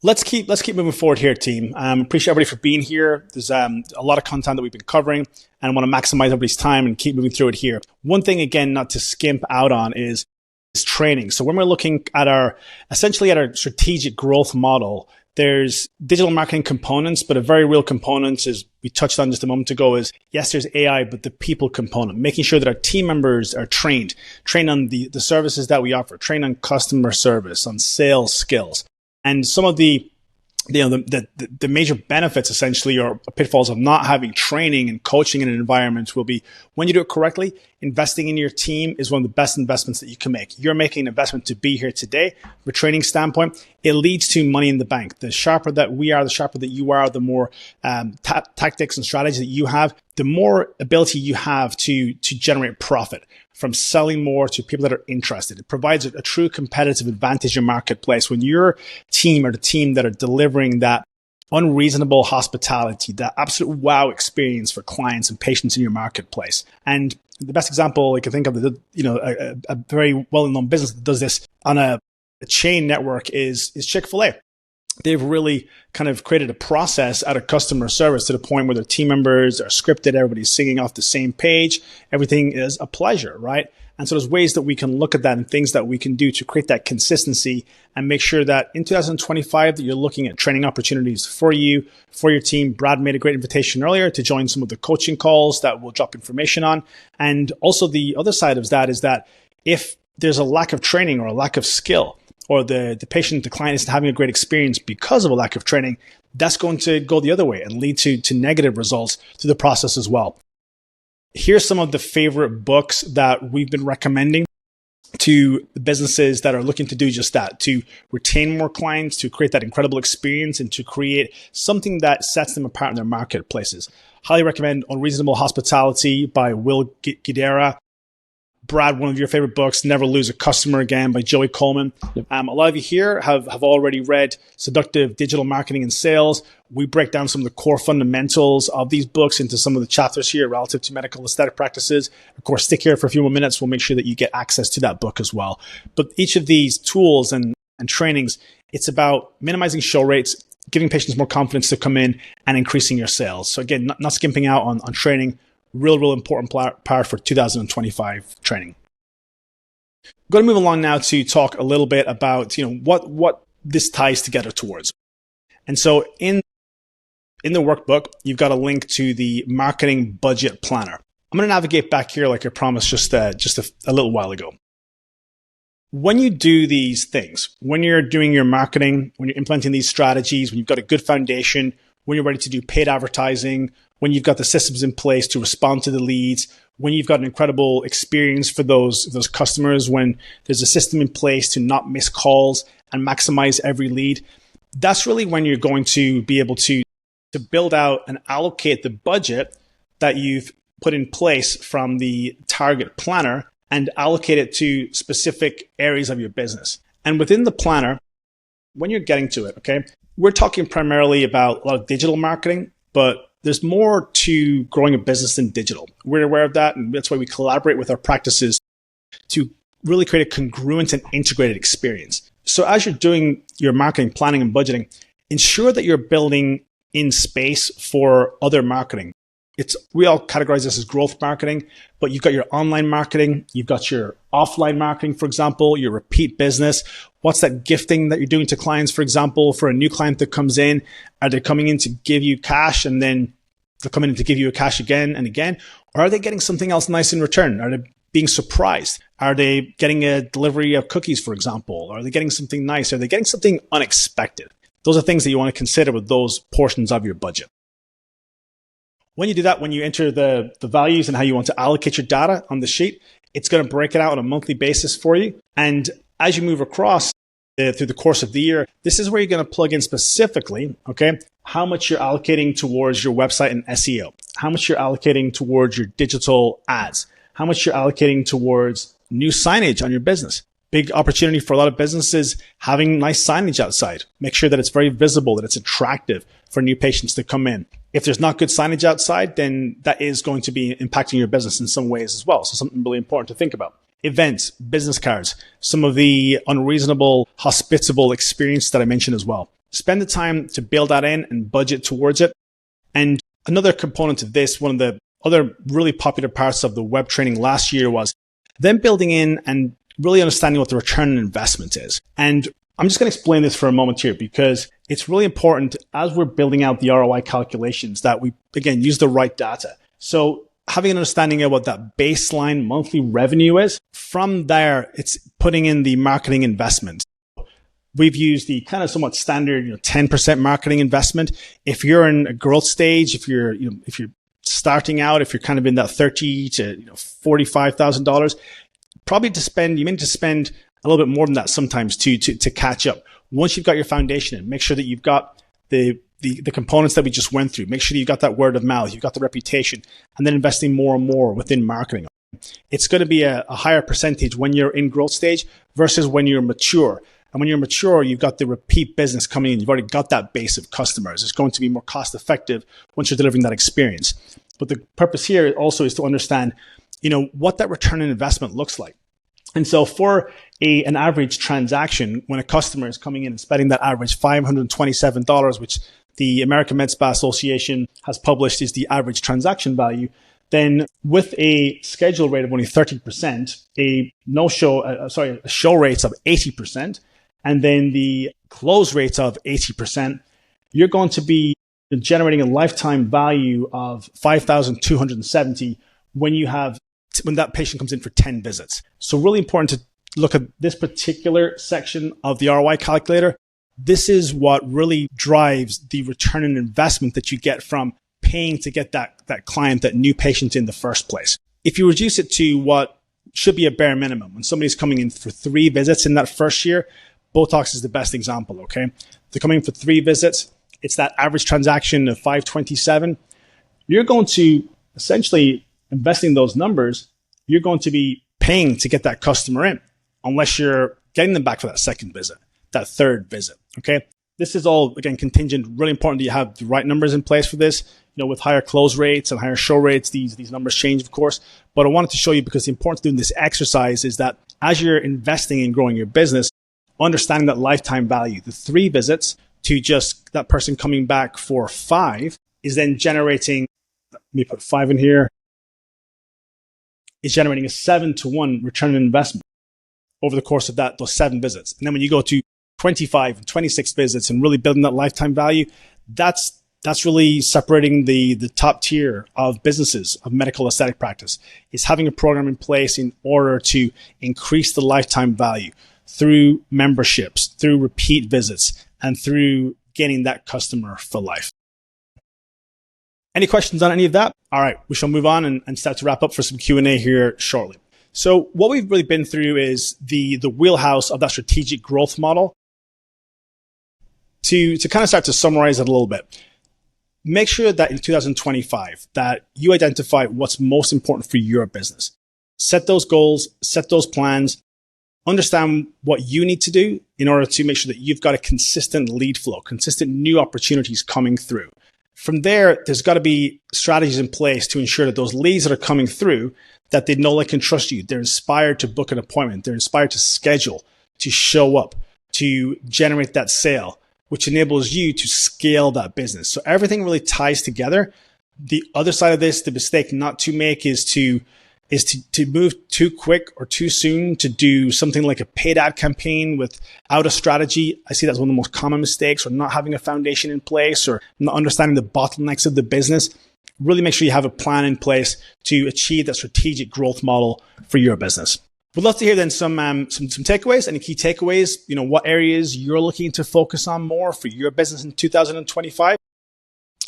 Speaker 1: Let's keep moving forward here, team. Appreciate everybody for being here. There's a lot of content that we've been covering, and I want to maximize everybody's time and keep moving through it here. One thing, again, not to skimp out on is training. So when we're looking at our strategic growth model, there's digital marketing components, but a very real component, as we touched on just a moment ago, is yes, there's AI, but the people component, making sure that our team members are trained on the services that we offer, trained on customer service, on sales skills. And some of the major benefits, essentially, or pitfalls of not having training and coaching in an environment will be, when you do it correctly, investing in your team is one of the best investments that you can make. You're making an investment to be here today. From a training standpoint, it leads to money in the bank. The sharper that we are, the sharper that you are, the more tactics and strategies that you have, the more ability you have to generate profit from selling more to people that are interested. It provides a true competitive advantage in marketplace when your team are the team that are delivering that unreasonable hospitality, that absolute wow experience for clients and patients in your marketplace. And the best example I can think of, a very well-known business that does this on a chain network is Chick-fil-A. They've really kind of created a process out of customer service to the point where their team members are scripted, everybody's singing off the same page, everything is a pleasure, right? And so there's ways that we can look at that and things that we can do to create that consistency and make sure that in 2025 that you're looking at training opportunities for you, for your team. Brad made a great invitation earlier to join some of the coaching calls that we'll drop information on. And also the other side of that is that if there's a lack of training or a lack of skill, or the patient, the client isn't having a great experience because of a lack of training, that's going to go the other way and lead to negative results through the process as well. Here's some of the favorite books that we've been recommending to the businesses that are looking to do just that, to retain more clients, to create that incredible experience, and to create something that sets them apart in their marketplaces. Highly recommend Unreasonable Hospitality by Will Guidara. Brad, one of your favorite books, Never Lose a Customer Again by Joey Coleman.
Speaker 2: Yep.
Speaker 1: A lot of you here have already read Seductive Digital Marketing and Sales. We break down some of the core fundamentals of these books into some of the chapters here relative to medical aesthetic practices. Of course, stick here for a few more minutes. We'll make sure that you get access to that book as well. But each of these tools and trainings, it's about minimizing show rates, giving patients more confidence to come in, and increasing your sales. So again, not skimping out on training. Real important part for 2025 training. I'm going to move along now to talk a little bit about what this ties together towards. And so in the workbook, you've got a link to the marketing budget planner. I'm going to navigate back here like I promised just a little while ago. When you do these things, when you're doing your marketing, when you're implementing these strategies, when you've got a good foundation, when you're ready to do paid advertising, when you've got the systems in place to respond to the leads, when you've got an incredible experience for those customers, when there's a system in place to not miss calls and maximize every lead, that's really when you're going to be able to build out and allocate the budget that you've put in place from the target planner and allocate it to specific areas of your business. And within the planner, when you're getting to it, okay, we're talking primarily about a lot of digital marketing, but there's more to growing a business than digital. We're aware of that, and that's why we collaborate with our practices to really create a congruent and integrated experience. So as you're doing your marketing, planning, and budgeting, ensure that you're building in space for other marketing. We all categorize this as growth marketing, but you've got your online marketing, you've got your offline marketing, for example, your repeat business. What's that gifting that you're doing to clients, for example, for a new client that comes in? Are they coming in to give you cash and then they're coming in to give you a cash again and again? Or are they getting something else nice in return? Are they being surprised? Are they getting a delivery of cookies, for example? Are they getting something nice? Are they getting something unexpected? Those are things that you want to consider with those portions of your budget. When you do that, when you enter the values and how you want to allocate your data on the sheet, it's going to break it out on a monthly basis for you. And as you move across through the course of the year, this is where you're going to plug in specifically, okay, how much you're allocating towards your website and SEO, how much you're allocating towards your digital ads, how much you're allocating towards new signage on your business. Big opportunity for a lot of businesses having nice signage outside. Make sure that it's very visible, that it's attractive for new patients to come in. If there's not good signage outside, then that is going to be impacting your business in some ways as well. So something really important to think about. Events, business cards, some of the unreasonable, hospitable experience that I mentioned as well. Spend the time to build that in and budget towards it. And another component of this, one of the other really popular parts of the web training last year was them building in and really understanding what the return on investment is. And I'm just going to explain this for a moment here because it's really important as we're building out the ROI calculations that we, again, use the right data. So having an understanding of what that baseline monthly revenue is, from there, it's putting in the marketing investment. We've used the kind of somewhat standard, 10% marketing investment. If you're in a growth stage, if you're starting out, if you're kind of in that $30,000 to $45,000, probably you need to spend a little bit more than that sometimes to catch up. Once you've got your foundation in, make sure that you've got the components that we just went through. Make sure that you've got that word of mouth, you've got the reputation, and then investing more and more within marketing. It's going to be a higher percentage when you're in growth stage versus when you're mature. And when you're mature, you've got the repeat business coming in. You've already got that base of customers. It's going to be more cost effective once you're delivering that experience. But the purpose here also is to understand, what that return on investment looks like. And so for an average transaction, when a customer is coming in and spending that average $527, which the American Med Spa Association has published is the average transaction value, then with a schedule rate of only 30%, a show rates of 80%, and then the close rates of 80%, you're going to be generating a lifetime value of $5,270 when that patient comes in for 10 visits. So really important to look at this particular section of the ROI calculator. This is what really drives the return on investment that you get from paying to get that client, that new patient in the first place. If you reduce it to what should be a bare minimum, when somebody's coming in for 3 visits in that first year, Botox is the best example, okay? They're coming in for 3 visits. It's that average transaction of $527. You're going to essentially investing those numbers, you're going to be paying to get that customer in unless you're getting them back for that second visit, that third visit, okay? This is all, again, contingent. Really important that you have the right numbers in place for this. With higher close rates and higher show rates, these numbers change, of course. But I wanted to show you because the importance of doing this exercise is that as you're investing in growing your business, understanding that lifetime value, the 3 visits to just that person coming back for 5 is then generating, let me put 5 in here, is generating a 7-to-1 return on investment over the course of those 7 visits. And then when you go to 25 and 26 visits and really building that lifetime value, that's really separating the top tier of businesses of medical aesthetic practice, is having a program in place in order to increase the lifetime value through memberships, through repeat visits, and through getting that customer for life. Any questions on any of that? All right, we shall move on and start to wrap up for some Q&A here shortly. So what we've really been through is the wheelhouse of that strategic growth model. To kind of start to summarize it a little bit, make sure that in 2025 that you identify what's most important for your business. Set those goals, set those plans, understand what you need to do in order to make sure that you've got a consistent lead flow, consistent new opportunities coming through. From there, there's got to be strategies in place to ensure that those leads that are coming through, that they know, like, and trust you. They're inspired to book an appointment. They're inspired to schedule, to show up, to generate that sale, which enables you to scale that business. So everything really ties together. The other side of this, the mistake not to make is to move too quick or too soon to do something like a paid ad campaign without a strategy. I see that's one of the most common mistakes, or not having a foundation in place, or not understanding the bottlenecks of the business. Really make sure you have a plan in place to achieve that strategic growth model for your business. We'd love to hear then some takeaways, any key takeaways, what areas you're looking to focus on more for your business in 2025.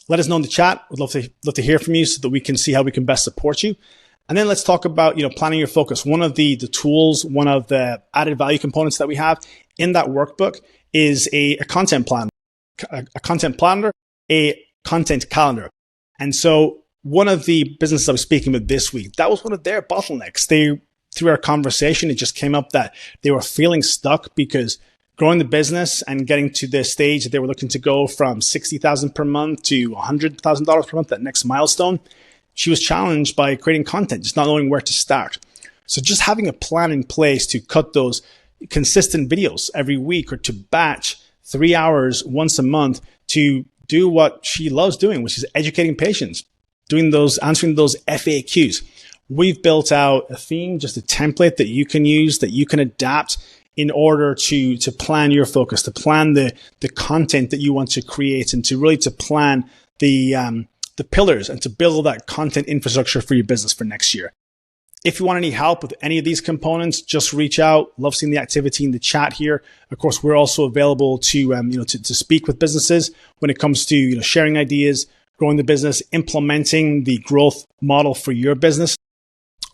Speaker 1: Let us know in the chat. We'd love to hear from you so that we can see how we can best support you. And then let's talk about, planning your focus. One of the tools, one of the added value components that we have in that workbook is a content plan, a content planner, a content calendar. And so one of the businesses I was speaking with this week, that was one of their bottlenecks. Through our conversation, it just came up that they were feeling stuck because growing the business and getting to the stage that they were looking to go from $60,000 per month to $100,000 per month, that next milestone, she was challenged by creating content, just not knowing where to start. So just having a plan in place to cut those consistent videos every week, or to batch 3 hours once a month to do what she loves doing, which is educating patients, answering those FAQs. We've built out a theme, just a template that you can use, that you can adapt in order to plan your focus, to plan the content that you want to create, and to plan the pillars and to build that content infrastructure for your business for next year. If you want any help with any of these components, just reach out. Love seeing the activity in the chat here. Of course, we're also available to speak with businesses when it comes to sharing ideas, growing the business, implementing the growth model for your business.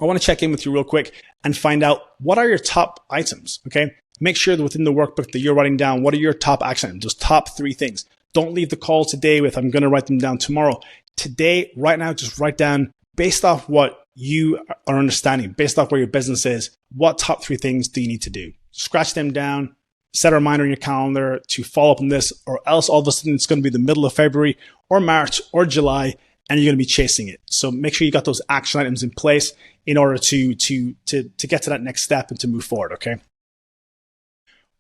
Speaker 1: I want to check in with you real quick and find out, what are your top items, okay? Make sure that within the workbook that you're writing down, what are your top action items, those top 3 things. Don't leave the call today with, I'm going to write them down tomorrow. Today, right now, just write down, based off what you are understanding, based off where your business is, what top 3 things do you need to do? Scratch them down, set a reminder in your calendar to follow up on this, or else all of a sudden it's going to be the middle of February or March or July, and you're going to be chasing it. So make sure you got those action items in place in order to get to that next step and to move forward, okay?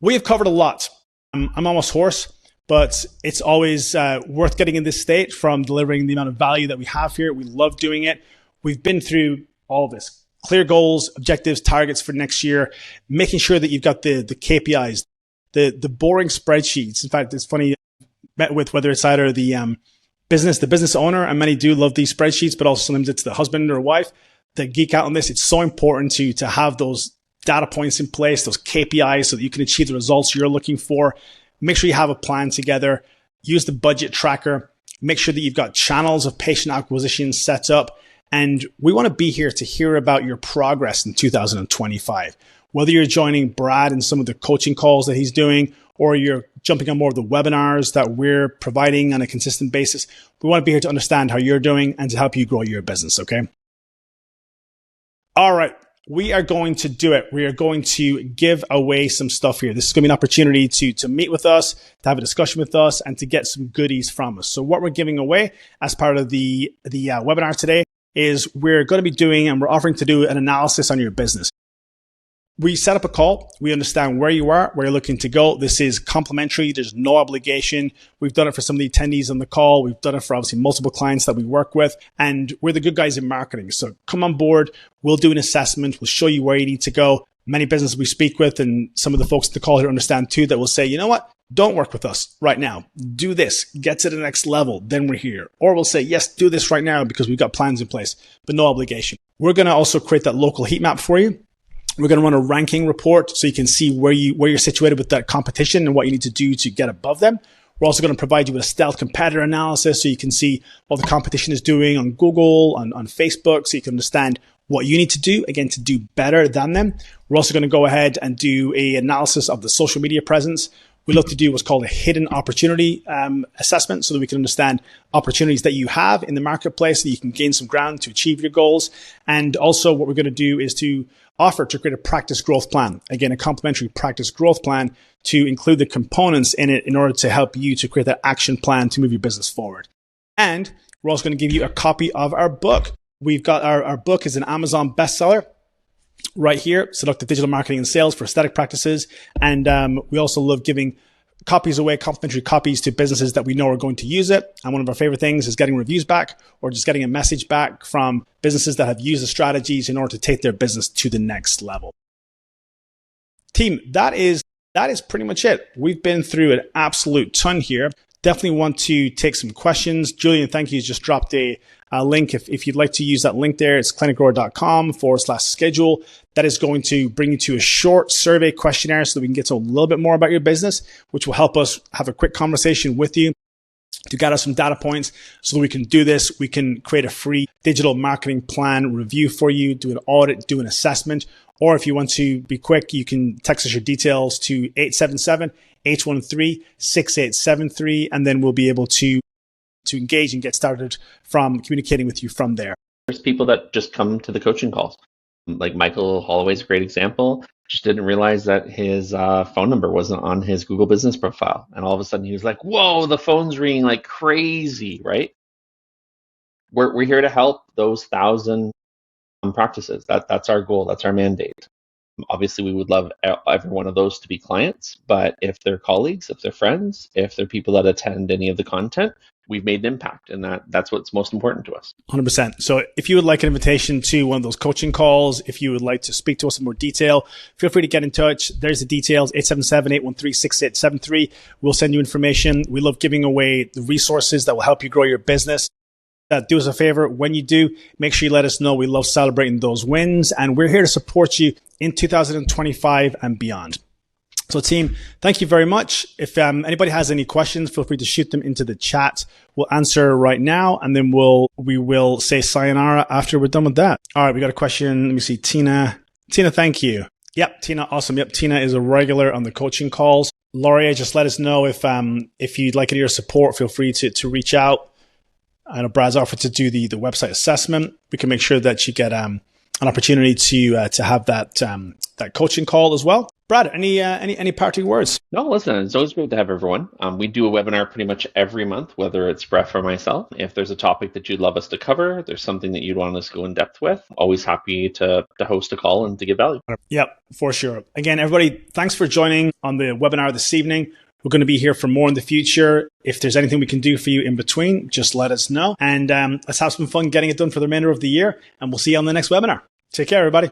Speaker 1: We have covered a lot. I'm almost hoarse, but it's always worth getting in this state from delivering the amount of value that we have here. We love doing it. We've been through all of this. Clear goals, objectives, targets for next year, making sure that you've got the KPIs, the boring spreadsheets. In fact, it's funny, met with whether it's either the business owner, and many do love these spreadsheets, but also sometimes it's the husband or wife that geek out on this. It's so important to have those data points in place, those KPIs, so that you can achieve the results you're looking for. Make sure you have a plan together. Use the budget tracker. Make sure that you've got channels of patient acquisition set up. And we want to be here to hear about your progress in 2025. Whether you're joining Brad in some of the coaching calls that he's doing, or you're jumping on more of the webinars that we're providing on a consistent basis, we want to be here to understand how you're doing and to help you grow your business, okay? All right, we are going to do it. We are going to give away some stuff here. This is going to be an opportunity to meet with us, to have a discussion with us, and to get some goodies from us. So what we're giving away as part of the webinar today is we're going to be doing, and we're offering to do, an analysis on your business. We set up a call. We understand where you are, where you're looking to go. This is complimentary. There's no obligation. We've done it for some of the attendees on the call. We've done it for obviously multiple clients that we work with, and we're the good guys in marketing. So come on board. We'll do an assessment. We'll show you where you need to go. Many businesses we speak with, and some of the folks at the call here understand too, that will say, you know what? Don't work with us right now. Do this. Get to the next level. Then we're here. Or we'll say, yes, do this right now because we've got plans in place, but no obligation. We're going to also create that local heat map for you. We're going to run a ranking report so you can see where you're situated with that competition and what you need to do to get above them. We're also going to provide you with a stealth competitor analysis so you can see what the competition is doing on Google, on Facebook, so you can understand what you need to do, again, to do better than them. We're also going to go ahead and do an analysis of the social media presence. We look to do what's called a hidden opportunity assessment so that we can understand opportunities that you have in the marketplace so that you can gain some ground to achieve your goals. And also what we're going to do is to offer to create a practice growth plan. Again, a complimentary practice growth plan to include the components in it in order to help you to create that action plan to move your business forward. And we're also going to give you a copy of our book. We've got our book is an Amazon bestseller. Right here, Seductive Digital Marketing and Sales for Aesthetic Practices. And we also love giving copies away, complimentary copies to businesses that we know are going to use it. And one of our favorite things is getting reviews back or just getting a message back from businesses that have used the strategies in order to take their business to the next level. Team, that is pretty much it. We've been through an absolute ton here. Definitely want to take some questions. Julian, thank you. Just dropped a link. If you'd like to use that link there, it's clinicgrower.com/schedule. That is going to bring you to a short survey questionnaire so that we can get to a little bit more about your business, which will help us have a quick conversation with you to gather some data points so that we can do this. We can create a free digital marketing plan review for you, do an audit, do an assessment. Or if you want to be quick, you can text us your details to 877-813-6873, and then we'll be able to engage and get started from communicating with you from there.
Speaker 2: There's people that just come to the coaching calls. Like Michael Holloway's a great example. Just didn't realize that his phone number wasn't on his Google business profile. And all of a sudden he was like, whoa, the phone's ringing like crazy, right? We're here to help those 1,000 practices. That's our goal. That's our mandate. Obviously, we would love every one of those to be clients, but if they're colleagues, if they're friends, if they're people that attend any of the content, we've made an impact, and that's what's most important to us.
Speaker 1: 100%. So if you would like an invitation to one of those coaching calls, if you would like to speak to us in more detail, feel free to get in touch. There's the details, 877-813-6873. We'll send you information. We love giving away the resources that will help you grow your business. Do us a favor. When you do, make sure you let us know. We love celebrating those wins, and we're here to support you in 2025 and beyond. So team, thank you very much. If anybody has any questions, feel free to shoot them into the chat. We'll answer right now, and then we will say sayonara after we're done with that. All right, we got a question. Let me see. Tina, thank you. Yep, Tina, awesome. Yep, Tina is a regular on the coaching calls. Laurie, just let us know if you'd like any of your support, feel free to reach out. I know Brad's offered to do the website assessment. We can make sure that you get an opportunity to have that coaching call as well. Brad, any parting words?
Speaker 2: No, listen, it's always great to have everyone. We do a webinar pretty much every month, whether it's Brett or myself. If there's a topic that you'd love us to cover, there's something that you'd want us to go in depth with, always happy to host a call and to give value.
Speaker 1: Yep, for sure. Again, everybody, thanks for joining on the webinar this evening. We're going to be here for more in the future. If there's anything we can do for you in between, just let us know. And let's have some fun getting it done for the remainder of the year. And we'll see you on the next webinar. Take care, everybody.